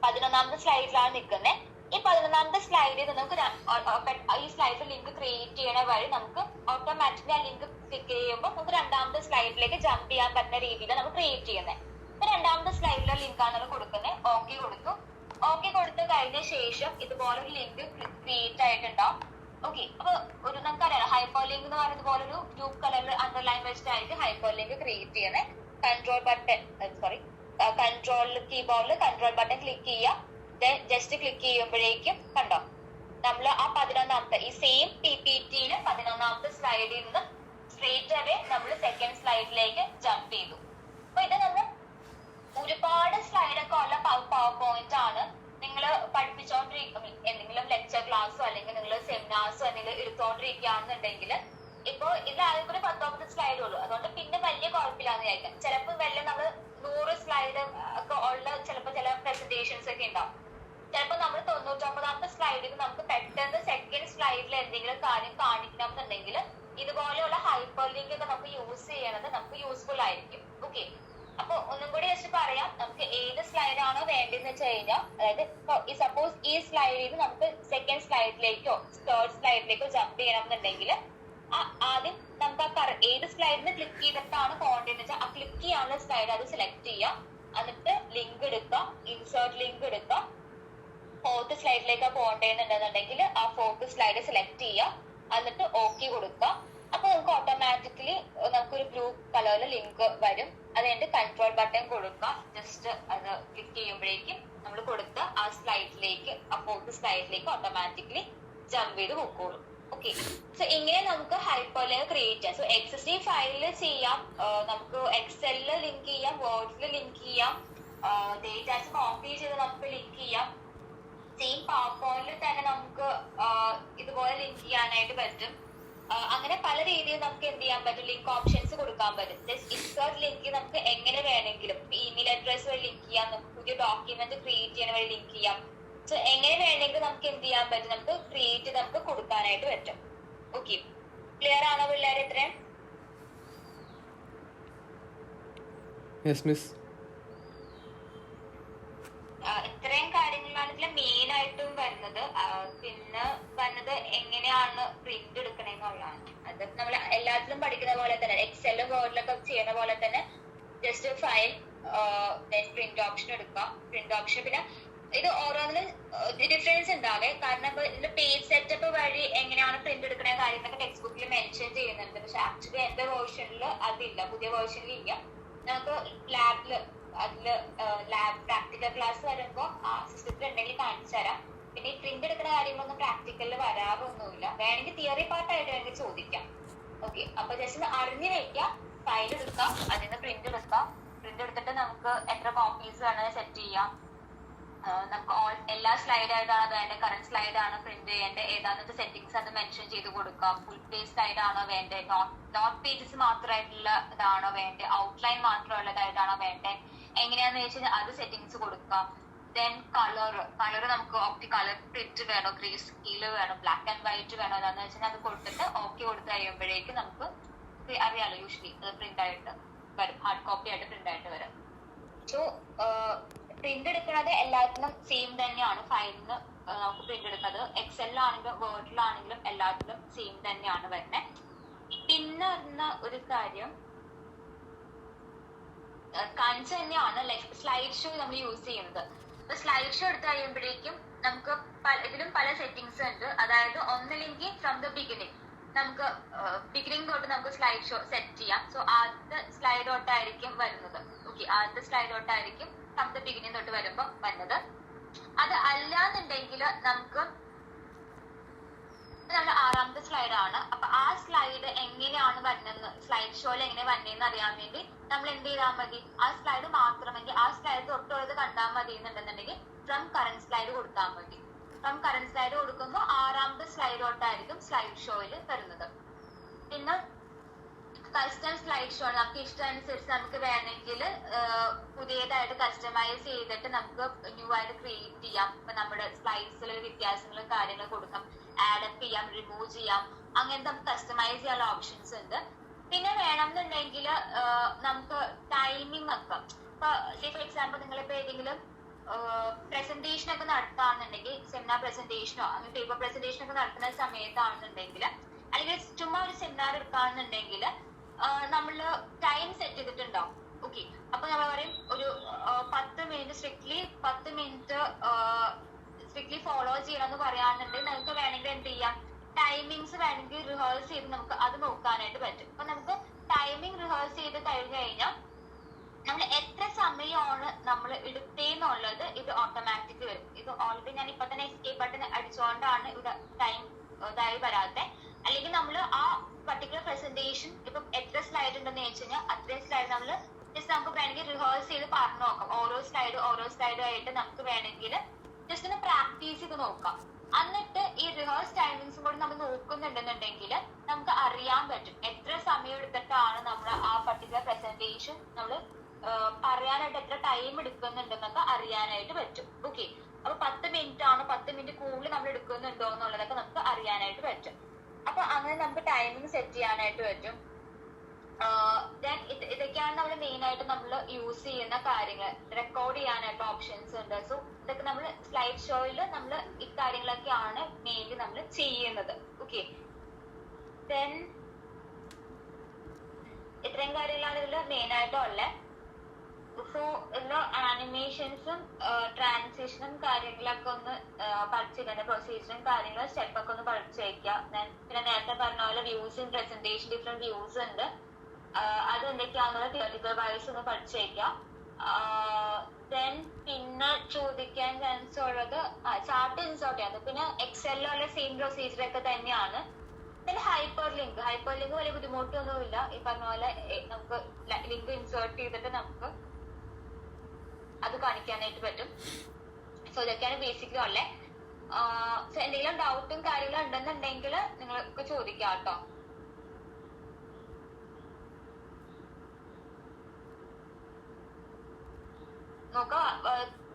11ാമത്തെ സ്ലൈഡിലാണ് നിൽക്കുന്നത്. ഈ 11ാമത്തെ സ്ലൈഡിൽ നമുക്ക് ഈ സ്ലൈഡിൽ ലിങ്ക് ക്രിയേറ്റ് ചെയ്യണ വഴി നമുക്ക് ഓട്ടോമാറ്റിക്കലി ആ ലിങ്ക് ക്ലിക്ക് ചെയ്യുമ്പോൾ നമുക്ക് 2ാമത്തെ സ്ലൈഡിലേക്ക് ജമ്പ് ചെയ്യാൻ പറ്റുന്ന രീതിയിലാണ് നമ്മൾ ക്രിയേറ്റ് ചെയ്യുന്നത്. ഇപ്പൊ 2ാമത്തെ സ്ലൈഡിലെ ലിങ്ക് ആണ് നമ്മൾ കൊടുക്കുന്നത്. ഓക്കെ കൊടുത്തു. ഓക്കെ കൊടുത്തു കഴിഞ്ഞ ശേഷം ഇതുപോലെ ഒരു ലിങ്ക് ക്രിയേറ്റ് ആയിട്ടുണ്ടാവും. ഓക്കെ, അപ്പൊ ഒരു നമുക്കറിയാം ഹൈപ്പർ ലിങ്ക് എന്ന് പറയുന്നത് പോലെ ഒരു ബ്ലൂ കളറിൽ അണ്ടർലൈൻ വെച്ചിട്ടായിരിക്കും ഹൈപ്പർ ലിങ്ക് ക്രിയേറ്റ് ചെയ്യുന്നത്. കൺട്രോൾ കീബോർഡിൽ കൺട്രോൾ ബട്ടൺ ക്ലിക്ക് ചെയ്യുക. ജസ്റ്റ് ക്ലിക്ക് ചെയ്യുമ്പോഴേക്കും കണ്ടോ നമ്മൾ ആ 11ാമത്തെ ഈ സെയിം PPTയില് 11ാമത്തെ സ്ലൈഡിൽ നിന്ന് സ്ട്രേറ്റ് അവേ നമ്മൾ സെക്കൻഡ് സ്ലൈഡിലേക്ക് ജമ്പ് ചെയ്തു. അപ്പൊ ഇത് നമ്മൾ ഒരുപാട് സ്ലൈഡൊക്കെ ഉള്ള പവർ പോയിന്റ് ആണ്. നിങ്ങൾ പഠിപ്പിച്ചോണ്ടിരിക്കും എന്തെങ്കിലും ലെക്ചർ ക്ലാസ്സോ അല്ലെങ്കിൽ നിങ്ങൾ സെമിനാർസോ എന്തെങ്കിലും എടുത്തോണ്ടിരിക്കുകയാണെന്നുണ്ടെങ്കിൽ ഇപ്പൊ ഇതിൽ ആദ്യം ഒരു 19 സ്ലൈഡേ ഉള്ളൂ. അതുകൊണ്ട് പിന്നെ വലിയ കുഴപ്പമില്ലാന്ന് വിചാരിക്കാം. ചിലപ്പോൾ വല്ല നമ്മൾ 100 സ്ലൈഡ് ഒക്കെ ഉള്ള ചിലപ്പോൾ ചില പ്രസന്റേഷൻസ് ഒക്കെ ഉണ്ടാവും. ചിലപ്പോൾ നമ്മൾ 99ാമത്തെ സ്ലൈഡിൽ നമുക്ക് പെട്ടെന്ന് സെക്കൻഡ് സ്ലൈഡിൽ എന്തെങ്കിലും കാര്യം കാണിക്കണം എന്നുണ്ടെങ്കിൽ ഇതുപോലെയുള്ള ഹൈപ്പർ ലിങ്ക് ഒക്കെ നമുക്ക് യൂസ് ചെയ്യണത് നമുക്ക് യൂസ്ഫുൾ ആയിരിക്കും. ഓക്കെ, അപ്പൊ ഒന്നും കൂടി ജസ്റ്റ് പറയാം. നമുക്ക് ഏത് സ്ലൈഡ് ആണോ വേണ്ടതെന്ന് വെച്ച് കഴിഞ്ഞാൽ, അതായത് സപ്പോസ് ഈ സ്ലൈഡിൽ നമുക്ക് സെക്കൻഡ് സ്ലൈഡിലേക്കോ തേർഡ് സ്ലൈഡിലേക്കോ ജമ്പ് ചെയ്യണം എന്നുണ്ടെങ്കിൽ ആദ്യം നമുക്ക് ഏത് സ്ലൈഡിന് ക്ലിക്ക് ചെയ്തിട്ടാണ് പോകേണ്ടതെന്ന് വെച്ചാൽ ആ ക്ലിക്ക് ചെയ്യാനുള്ള സ്ലൈഡ് അത് സെലക്ട് ചെയ്യാം. എന്നിട്ട് ലിങ്ക് എടുക്കുക, ഇൻസേർട്ട് ലിങ്ക് എടുക്കുക. 4th സ്ലൈഡിലേക്കാണ് പോകേണ്ടതെന്നുണ്ടെന്നുണ്ടെങ്കിൽ ആ 4th സ്ലൈഡ് സെലക്ട് ചെയ്യുക. എന്നിട്ട് ഓക്കെ കൊടുക്കുക. അപ്പൊ നമുക്ക് ഓട്ടോമാറ്റിക്കലി നമുക്കൊരു ബ്ലൂ കളറിൽ ലിങ്ക് വരും. അത് കഴിഞ്ഞിട്ട് കൺട്രോൾ ബട്ടൺ കൊടുക്കുക. ജസ്റ്റ് അത് ക്ലിക്ക് ചെയ്യുമ്പോഴേക്കും നമ്മൾ കൊടുത്ത ആ സ്ലൈഡിലേക്ക് ആ 4th സ്ലൈഡിലേക്ക് ഓട്ടോമാറ്റിക്കലി ജമ്പ് ചെയ്ത് പൊക്കോളും. ഓക്കെ, സോ ഇങ്ങനെ നമുക്ക് ഹൈപ്പർ ലിങ്ക് ക്രിയേറ്റ് ചെയ്യാം. സോ എക്സിസ്റ്റിംഗ് ഫയലിൽ ചെയ്യാം, നമുക്ക് എക്സലില് ലിങ്ക് ചെയ്യാം, വേർഡിൽ ലിങ്ക് ചെയ്യാം, ഡേറ്റാസ് കോപ്പി ചെയ്ത് നമുക്ക് ലിങ്ക് ചെയ്യാം. സെയിം പവർ പോയിന്റിൽ തന്നെ നമുക്ക് ഇതുപോലെ ലിങ്ക് ചെയ്യാനായിട്ട് പറ്റും. അങ്ങനെ പല രീതിയിൽ നമുക്ക് എന്ത് ചെയ്യാൻ പറ്റും, ലിങ്ക് ഓപ്ഷൻസ് കൊടുക്കാൻ പറ്റും. ജസ്റ്റ് ഇൻസേർട്ട് ലിങ്ക് നമുക്ക് എങ്ങനെ വേണമെങ്കിലും ഇമെയിൽ അഡ്രസ് വഴി ലിങ്ക് ചെയ്യാം, നമുക്ക് പുതിയ ഡോക്യുമെന്റ് ക്രിയേറ്റ് ചെയ്യാൻ വഴി ലിങ്ക് ചെയ്യാം. സോ എങ്ങനെ വേണമെങ്കിലും നമുക്ക് എന്ത് ചെയ്യാൻ പറ്റും, നമുക്ക് ക്രിയേറ്റ് ചെയ്ത് നമുക്ക് കൊടുക്കാനായിട്ട് പറ്റും. ഓക്കെ, ക്ലിയർ ആണോ പിള്ളേർ? ഇത്രയും ഇത്രയും കാര്യങ്ങളാണ് ഇതിൽ മെയിൻ ആയിട്ടും വരുന്നത്. പിന്നെ വരുന്നത് എങ്ങനെയാണ് പ്രിന്റ് എടുക്കണെന്നുള്ളതാണ്. അത് നമ്മൾ എല്ലാത്തിലും പഠിക്കുന്ന പോലെ തന്നെ എക്സലും വേർഡിലൊക്കെ ചെയ്യുന്ന പോലെ തന്നെ ജസ്റ്റ് ഫയൽ പ്രിന്റ് ഓപ്ഷൻ എടുക്കാം. പ്രിന്റ് ഓപ്ഷൻ പിന്നെ ഇത് ഓരോന്നിനും ഡിഫറൻസ് ഉണ്ടാവേ, കാരണം ഇതിന്റെ പേജ് സെറ്റപ്പ് വഴി എങ്ങനെയാണ് പ്രിന്റ് എടുക്കുന്ന കാര്യങ്ങളൊക്കെ ടെക്സ്റ്റ് ബുക്കിൽ മെൻഷൻ ചെയ്യുന്നുണ്ട്. പക്ഷെ ആക്ച്വലി എന്റെ വേർഷനിൽ അതില്ല, പുതിയ വേർഷനിൽ ഇല്ല. നമുക്ക് ലാബില് ലാബ് പ്രാക്ടിക്കൽ ക്ലാസ് വരുമ്പോ ആ സിസ്റ്റത്തിൽ ഉണ്ടെങ്കിൽ കാണിച്ചു തരാം. പിന്നെ ഈ പ്രിന്റ് എടുക്കുന്ന കാര്യങ്ങളൊന്നും പ്രാക്ടിക്കലിൽ വരാറൊന്നുമില്ല. വേണമെങ്കിൽ തിയറി പാർട്ടായിട്ട് വേണമെങ്കിൽ ചോദിക്കാം. ഓക്കെ, അപ്പൊ ജസ്റ്റ് അറിഞ്ഞു വെക്കാം. ഫയൽ എടുക്കാം, അതിന് പ്രിന്റ് എടുക്കാം. പ്രിന്റ് എടുത്തിട്ട് നമുക്ക് എത്ര കോപ്പീസ് വേണമെങ്കിൽ സെറ്റ് ചെയ്യാം. നമുക്ക് എല്ലാ സ്ലൈഡ് ആയിട്ടാണോ വേണ്ടത്, കറന്റ് സ്ലൈഡ് ആണോ പ്രിന്റ് ചെയ്യേണ്ടത്, ഏതാണെന്ന് സെറ്റിംഗ്സ് അത് മെൻഷൻ ചെയ്ത് കൊടുക്കാം. ഫുൾ പേജ് സ്ലൈഡ് ആണോ വേണ്ടത്, നോട്ട് പേജസ് മാത്രമായിട്ടുള്ള ഇതാണോ വേണ്ടത്, ഔട്ട്ലൈൻ മാത്രമുള്ളതായിട്ടാണോ വേണ്ടത്, എങ്ങനെയാന്ന് വെച്ച് കഴിഞ്ഞാൽ അത് സെറ്റിംഗ്സ് കൊടുക്കാം. ദെൻ കളർ നമുക്ക് ഓപ്റ്റി കളർ പ്രിന്റ് വേണോ, ഗ്രേ സ്കെയില് വേണോ, ബ്ലാക്ക് ആൻഡ് വൈറ്റ് വേണോ, എന്താന്ന് വെച്ചാൽ അത് കൊടുത്തിട്ട് ഓക്കെ കൊടുത്ത് കഴിയുമ്പോഴേക്ക് നമുക്ക് അറിയാലോ യൂഷ്വലി പ്രിന്റ് ആയിട്ട് വരും, ഹാർഡ് കോപ്പി ആയിട്ട് പ്രിന്റ് ആയിട്ട് വരും. സോ പ്രിന്റ് എടുക്കുന്നത് എല്ലാത്തിനും സെയിം തന്നെയാണ്. ഫയലിന് നമുക്ക് പ്രിന്റ് എടുക്കുന്നത് എക്സലിലാണെങ്കിലും വേർഡിലാണെങ്കിലും എല്ലാത്തിലും സെയിം തന്നെയാണ് വരുന്നത്. പിന്നെ വരുന്ന ഒരു കാര്യം കൺസ് തന്നെയാണ്. ലൈക്ക് സ്ലൈഡ് ഷോ നമ്മൾ യൂസ് ചെയ്യുന്നത്. അപ്പൊ സ്ലൈഡ് ഷോ എടുത്ത് കഴിയുമ്പോഴേക്കും നമുക്ക് ഇതിലും പല സെറ്റിംഗ്സ് ഉണ്ട്. അതായത് ഒന്നില്ലെങ്കിൽ ഫ്രം ദ ബിഗിനിങ് നമുക്ക് ബിഗിനിങ് തൊട്ട് നമുക്ക് സ്ലൈഡ് ഷോ സെറ്റ് ചെയ്യാം. സോ ആദ്യത്തെ സ്ലൈഡ് തൊട്ടായിരിക്കും വരുന്നത്. ഓക്കെ, ആദ്യത്തെ സ്ലൈഡ് തൊട്ടായിരിക്കും ഫ്രം ദ ബിഗിനിങ് തൊട്ട് വരുമ്പോ വരുന്നത്. അത് അല്ലാന്നുണ്ടെങ്കിൽ നമുക്ക് നമ്മുടെ 6ാമത്തെ സ്ലൈഡാണ്. അപ്പൊ ആ സ്ലൈഡ് എങ്ങനെയാണ് വരുന്നതെന്ന്, സ്ലൈഡ് ഷോയിൽ എങ്ങനെ വരുന്നതെന്ന് അറിയാൻ വേണ്ടി നമ്മൾ എന്ത് ചെയ്താൽ മതി, ആ സ്ലൈഡ് മാത്രമെങ്കിൽ ആ സ്ലൈഡ് തൊട്ടുള്ളത് കണ്ടാൽ മതി എന്നുണ്ടെന്നുണ്ടെങ്കിൽ ഫ്രം കറന്റ് സ്ലൈഡ് കൊടുത്താൽ മതി. ഫ്രം കറന്റ് സ്ലൈഡ് കൊടുക്കുമ്പോൾ 6ാമത്തെ സ്ലൈഡ് തൊട്ടായിരിക്കും സ്ലൈഡ് ഷോയിൽ വരുന്നത്. പിന്നെ കസ്റ്റം സ്ലൈഡ് ഷോ നമുക്ക് ഇഷ്ടമനുസരിച്ച് നമുക്ക് വേണമെങ്കിൽ പുതിയതായിട്ട് കസ്റ്റമൈസ് ചെയ്തിട്ട് നമുക്ക് ന്യൂ ആയിട്ട് ക്രിയേറ്റ് ചെയ്യാം. ഇപ്പൊ നമ്മുടെ സ്ലൈഡ്സിൽ വ്യത്യാസങ്ങളും കാര്യങ്ങളും കൊടുക്കാം, ആഡപ്പ് ചെയ്യാം, റിമൂവ് ചെയ്യാം, അങ്ങനത്തെ നമുക്ക് കസ്റ്റമൈസ് ചെയ്യാനുള്ള ഓപ്ഷൻസ് ഉണ്ട്. പിന്നെ വേണമെന്നുണ്ടെങ്കിൽ നമുക്ക് ടൈമിംഗ് ഒക്കെ, ഇപ്പൊ ഫോർ എക്സാമ്പിൾ നിങ്ങളിപ്പോ ഏതെങ്കിലും പ്രസന്റേഷൻ ഒക്കെ നടത്താണെന്നുണ്ടെങ്കിൽ, സെമിനാർ പ്രസന്റേഷനോ അങ്ങനെ പേപ്പർ പ്രസന്റേഷൻ ഒക്കെ നടത്തുന്ന സമയത്താണെന്നുണ്ടെങ്കിൽ, അല്ലെങ്കിൽ ചുമ്മാ ഒരു സെമിനാർ എടുക്കുകയാണെന്നുണ്ടെങ്കിൽ നമ്മള് ടൈം സെറ്റ് ചെയ്തിട്ടുണ്ടാവും. ഓക്കെ, അപ്പൊ നമ്മൾ പറയും ഒരു 10 മിനിറ്റ് സ്ട്രിക്ട്ലി ഫോളോ ചെയ്യണം എന്ന് പറയാന്നുണ്ടെങ്കിൽ നമുക്ക് വേണമെങ്കിൽ എന്ത് ചെയ്യാം, ടൈമിങ്സ് വേണമെങ്കിൽ റിഹേഴ്സ് ചെയ്ത് നമുക്ക് അത് നോക്കാനായിട്ട് പറ്റും. അപ്പൊ നമുക്ക് ടൈമിംഗ് റിഹേഴ്സ് ചെയ്ത് കഴിഞ്ഞു കഴിഞ്ഞാൽ നമ്മൾ എത്ര സമയമാണ് നമ്മൾ എടുത്തേന്നുള്ളത് ഇത് ഓട്ടോമാറ്റിക് വരും. ഇത് ഓൾറെഡി ഞാൻ ഇപ്പൊ തന്നെ എസ്കേപ്പ് ബട്ടൺ അടിച്ചുകൊണ്ടാണ് ഇവിടെ ടൈം ഇതായി വരാത്തെ. അല്ലെങ്കിൽ നമ്മൾ ആ പർട്ടിക്കുലർ പ്രസന്റേഷൻ ഇപ്പൊ എത്ര സ്ലൈഡ് ഉണ്ടെന്ന് വെച്ച് കഴിഞ്ഞാൽ അത്രയും സ്ലൈഡ് നമ്മൾ ജസ്റ്റ് നമുക്ക് വേണമെങ്കിൽ റിഹേഴ്സ് ചെയ്ത് പറഞ്ഞു നോക്കാം. ഓരോ സ്ലൈഡും ആയിട്ട് നമുക്ക് വേണമെങ്കിൽ ജസ്റ്റ് ഒന്ന് പ്രാക്ടീസ് ചെയ്ത് നോക്കാം. എന്നിട്ട് ഈ റിഹേഴ്സ് ടൈമിങ്സും കൂടി നമ്മൾ നോക്കുന്നുണ്ടെന്നുണ്ടെങ്കിൽ നമുക്ക് അറിയാൻ പറ്റും എത്ര സമയം എടുത്തിട്ടാണ് നമ്മൾ ആ പർട്ടിക്കുലർ പ്രസന്റേഷൻ നമ്മൾ പറയാനായിട്ട് എത്ര ടൈം എടുക്കുന്നുണ്ടെന്നൊക്കെ അറിയാനായിട്ട് പറ്റും. ഓക്കെ, അപ്പൊ 10 മിനിറ്റ് ആണോ 10 മിനിറ്റ് കൂടുതൽ നമ്മൾ എടുക്കുന്നുണ്ടോ എന്നുള്ളതൊക്കെ നമുക്ക് അറിയാനായിട്ട് പറ്റും. അപ്പൊ അങ്ങനെ നമുക്ക് ടൈമിംഗ് സെറ്റ് ചെയ്യാനായിട്ട് പറ്റും. ഇതൊക്കെയാണ് നമ്മൾ മെയിൻ ആയിട്ട് നമ്മൾ യൂസ് ചെയ്യുന്ന കാര്യങ്ങൾ. റെക്കോർഡ് ചെയ്യാനായിട്ട് ഓപ്ഷൻസ് ഉണ്ട്. സോ ഇതൊക്കെ നമ്മൾ സ്ലൈഡ് ഷോയിൽ നമ്മൾ ഇക്കാര്യങ്ങളൊക്കെയാണ് മെയിൻലി നമ്മൾ ചെയ്യുന്നത്. ഓക്കെ, ദെൻ ഇത്രയും കാര്യങ്ങളാണ് ഇതിൽ മെയിൻ ആയിട്ടും ഉള്ളത്. സോ ഇതില് ആനിമേഷൻസും ട്രാൻസിഷനും കാര്യങ്ങളൊക്കെ ഒന്ന് പഠിച്ചിട്ടുണ്ട്. പ്രൊസീജിയറും കാര്യങ്ങളും സ്റ്റെപ്പൊക്കെ ഒന്ന് പഠിച്ചു വയ്ക്കാം. പിന്നെ നേരത്തെ പറഞ്ഞ പോലെ വ്യൂസും പ്രസന്റേഷൻ ഡിഫറെന്റ് വ്യൂസ് ഉണ്ട്. അത് എന്തൊക്കെയാണെന്നുള്ള തിയറിറ്റിക്കൽ വൈസ് ഒന്ന് പഠിച്ചു വയ്ക്കാം. ദെൻ പിന്നെ ചോദിക്കാൻ ചാൻസ് ഉള്ളത് ചാർട്ട് ഇൻസേർട്ട് ചെയ്യാം. പിന്നെ എക്സലിലുള്ള സെയിം പ്രൊസീജിയർ ഒക്കെ തന്നെയാണ്. പിന്നെ ഹൈപ്പർ ലിങ്ക് വലിയ ബുദ്ധിമുട്ടൊന്നുമില്ല. ഈ പറഞ്ഞ പോലെ നമുക്ക് ലിങ്ക് ഇൻസേർട്ട് ചെയ്തിട്ട് നമുക്ക് അത് കാണിക്കാനായിട്ട് പറ്റും. സോ ഇതൊക്കെയാണ് ബേസിക്കലി ഉള്ളത്. സോ എന്തെങ്കിലും ഡൗട്ടും കാര്യങ്ങളും ഉണ്ടെന്നുണ്ടെങ്കിൽ നിങ്ങൾക്ക് ചോദിക്കാം കേട്ടോ.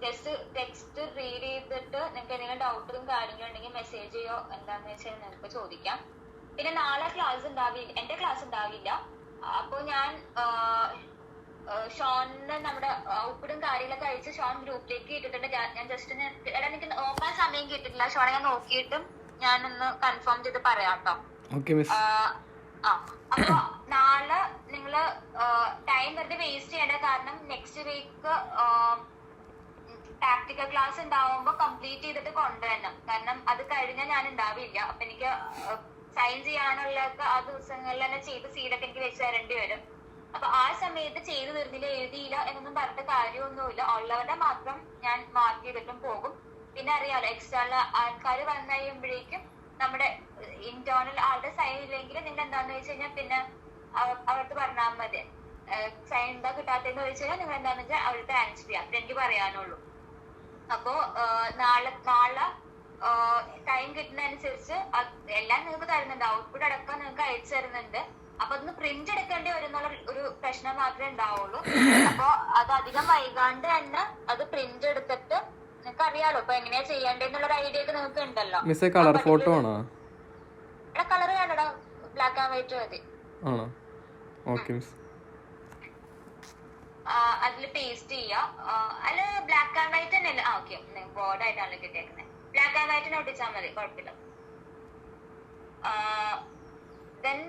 ജസ്റ്റ് ടെക്സ്റ്റ് റീഡ് ചെയ്തിട്ട് നിങ്ങൾക്ക് എന്തെങ്കിലും ഡൗട്ടും കാര്യങ്ങളും ഉണ്ടെങ്കിൽ മെസ്സേജ് ചെയ്യോ എന്താന്ന് വെച്ചാൽ നിങ്ങൾക്ക് ചോദിക്കാം. പിന്നെ നാളെ ക്ലാസ് ഉണ്ടാവില്ല, എന്റെ ക്ലാസ് ഉണ്ടാവില്ല. അപ്പൊ ഞാൻ ഷോണിന് നമ്മുടെ ഔട്ട്പുട്ടും കാര്യങ്ങളൊക്കെ അയച്ച് ഷോൺ ഗ്രൂപ്പിലേക്ക് ഇട്ടിട്ടുണ്ട്. ഞാൻ ജസ്റ്റ് എടാ എനിക്ക് നോക്കാൻ സമയം കിട്ടിയിട്ടില്ല ഷോണെ, ഞാൻ നോക്കിയിട്ടും ഞാനൊന്ന് കൺഫേം ചെയ്ത് പറയാം കേട്ടോ. അപ്പൊ നാളെ നിങ്ങള് ടൈം വെറുതെ വേസ്റ്റ് ചെയ്യേണ്ട. കാരണം നെക്സ്റ്റ് വീക്ക് പ്രാക്ടിക്കൽ ക്ലാസ് ഉണ്ടാവുമ്പോ കംപ്ലീറ്റ് ചെയ്തിട്ട് കൊണ്ടുവരണം. കാരണം അത് കഴിഞ്ഞാൽ ഞാൻ ഉണ്ടാവില്ല. അപ്പൊ എനിക്ക് സൈൻ ചെയ്യാനുള്ളതൊക്കെ ആ ദിവസങ്ങളിൽ തന്നെ ചെയ്ത് സീഡൊക്കെ എനിക്ക് വെച്ച് തരേണ്ടി വരും. അപ്പൊ ആ സമയത്ത് ചെയ്തു തീർന്നില്ല, എഴുതിയില്ല എന്നൊന്നും പറഞ്ഞിട്ട് കാര്യമൊന്നുമില്ല. ഉള്ളവരുടെ മാത്രം ഞാൻ മാർക്ക് ചെയ്തിട്ടും പോകും. പിന്നെ അറിയാലോ എക്സ്റ്റേണൽ ആൾക്കാർ വന്നു കഴിയുമ്പോഴേക്കും നമ്മുടെ ഇന്റേണൽ ആളുടെ സൈൻ ഇല്ലെങ്കിൽ നിങ്ങൾ എന്താന്ന് വെച്ച് കഴിഞ്ഞാൽ പിന്നെ അവർക്ക് പറഞ്ഞാൽ മതി. സൈൻ എന്താ കിട്ടാത്തെന്ന് ചോദിച്ചു കഴിഞ്ഞാൽ നിങ്ങൾ എന്താന്ന് വെച്ചാൽ അവർക്ക് ആൻസർ ചെയ്യാം. എനിക്ക് പറയാനുള്ളൂ. അപ്പോ നാളെ ടൈം കിട്ടുന്നതനുസരിച്ച് എല്ലാം നിങ്ങൾക്ക് തരുന്നുണ്ട്. ഔട്ട്പുട്ട് അടക്കം നിങ്ങൾക്ക് അയച്ചു തരുന്നുണ്ട്. അപ്പൊ അതൊന്ന് പ്രിന്റ് എടുക്കേണ്ടി വരുന്നുള്ള ഒരു പ്രശ്നം മാത്രമേ ഉണ്ടാവുള്ളൂ. അപ്പൊ അത് അധികം വൈകാണ്ട് തന്നെ അത് പ്രിന്റ് എടുത്തിട്ട് നിങ്ങൾക്ക് അറിയാലോ ഇപ്പൊ എങ്ങനെയാ ചെയ്യേണ്ടതെന്നുള്ളൊരു ഐഡിയ ഒക്കെ നിങ്ങൾക്ക് ഉണ്ടല്ലോ. കളർ ഫോട്ടോ ആണോ? കളർ വേണ്ടടാ, ബ്ലാക്ക് ആൻഡ് വൈറ്റ് മതി. അതിൽ പേസ്റ്റ് ചെയ്യാം. അല്ല ബ്ലാക്ക് ആൻഡ് വൈറ്റ് തന്നെ. ഓക്കെ, ബോർഡ് ആയിട്ടാണല്ലോ കിട്ടിയേക്കുന്നത്. ബ്ലാക്ക് ആൻഡ് വൈറ്റിനെ ഒട്ടിച്ചാൽ മതി, കുഴപ്പമില്ല. ദെൻ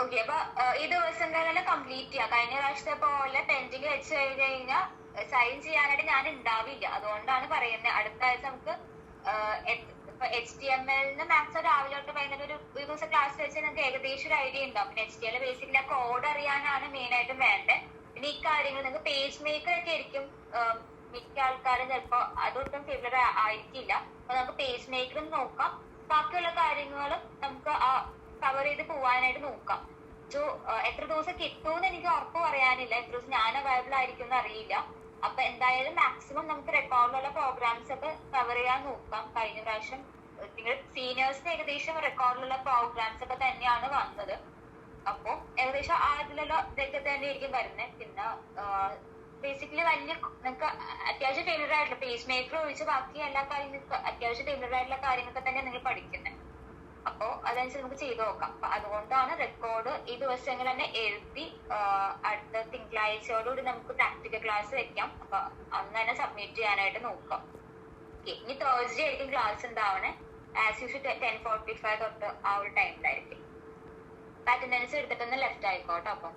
ഓക്കെ, അപ്പൊ ഈ ദിവസങ്ങളിലെല്ലാം കംപ്ലീറ്റ് ചെയ്യാം. കഴിഞ്ഞ പ്രാവശ്യത്തെ പോലെ പെൻഡിങ് വെച്ച് കഴിഞ്ഞ് കഴിഞ്ഞാൽ സൈൻ ചെയ്യാനായിട്ട് ഞാൻ ഉണ്ടാവില്ല. അതുകൊണ്ടാണ് പറയുന്നത്. അടുത്ത ആഴ്ച നമുക്ക് HTML മാത്സ് രാവിലെ തൊട്ട് വൈകുന്നേരം ഒരു ദിവസം ക്ലാസ് വെച്ച് നിങ്ങൾക്ക് ഏകദേശം ഒരു ഐഡിയ ഉണ്ടാവും. പിന്നെ HTML ബേസിക്കലി ആ കോഡ് അറിയാനാണ് മെയിൻ ആയിട്ടും വേണ്ടത്. പിന്നെ ഈ കാര്യങ്ങൾ നിങ്ങൾക്ക് പേജ് മേക്കർ ഒക്കെ ആയിരിക്കും മിക്ക ആൾക്കാരും ചിലപ്പോ അതൊട്ടും ഫേവർ ആയിരിക്കില്ല. അപ്പൊ നമുക്ക് പേജ് മേക്കറും നോക്കാം. ബാക്കിയുള്ള കാര്യങ്ങളും നമുക്ക് കവർ ചെയ്ത് പോവാനായിട്ട് നോക്കാം. സോ എത്ര ദിവസം കിട്ടുമെന്ന് എനിക്ക് ഉറപ്പ് പറയാനില്ല. എത്ര ദിവസം ഞാൻ അവൈലബിൾ ആയിരിക്കും എന്ന് അറിയില്ല. അപ്പൊ എന്തായാലും മാക്സിമം നമുക്ക് റെക്കോർഡിലുള്ള പ്രോഗ്രാംസ് ഒക്കെ കവർ ചെയ്യാൻ നോക്കാം. കഴിഞ്ഞ പ്രാവശ്യം നിങ്ങൾ സീനിയേഴ്സിന് ഏകദേശം റെക്കോർഡിലുള്ള പ്രോഗ്രാംസ് ഒക്കെ തന്നെയാണ് വന്നത്. അപ്പൊ ഏകദേശം അതിലുള്ള ഇതൊക്കെ തന്നെ ആയിരിക്കും വരുന്നത്. പിന്നെ ബേസിക്കലി വലിയ നിങ്ങൾക്ക് അത്യാവശ്യം ഫെമിലർ ആയിട്ടുള്ള പേജ് മേക്കർ ഒഴിച്ച് ബാക്കി എല്ലാ കാര്യങ്ങൾക്ക് അത്യാവശ്യം ഫെമിലർ ആയിട്ടുള്ള കാര്യങ്ങളൊക്കെ തന്നെ നിങ്ങൾ പഠിക്കുന്നത്. അപ്പോ അതനുസരിച്ച് നമുക്ക് ചെയ്തു നോക്കാം. അപ്പൊ അതുകൊണ്ടാണ് റെക്കോർഡ് ഈ ദിവസങ്ങൾ തന്നെ എഴുതി അടുത്ത തിങ്കളാഴ്ചയോടുകൂടി നമുക്ക് പ്രാക്ടിക്കൽ ക്ലാസ് വെക്കാം. അപ്പൊ അന്ന് തന്നെ സബ്മിറ്റ് ചെയ്യാനായിട്ട് നോക്കാം. ഓക്കെ, ഇനി തേഴ്സ്ഡേ ആയിരിക്കും ക്ലാസ് ഉണ്ടാവണേ. ആസ് യൂഷ്വൽ 10:45 തൊട്ട് ആ ഒരു ടൈമിലായിരിക്കും. അറ്റൻഡൻസ് എടുത്തിട്ടൊന്ന് ലെഫ്റ്റ് ആയിക്കോട്ടെ. അപ്പം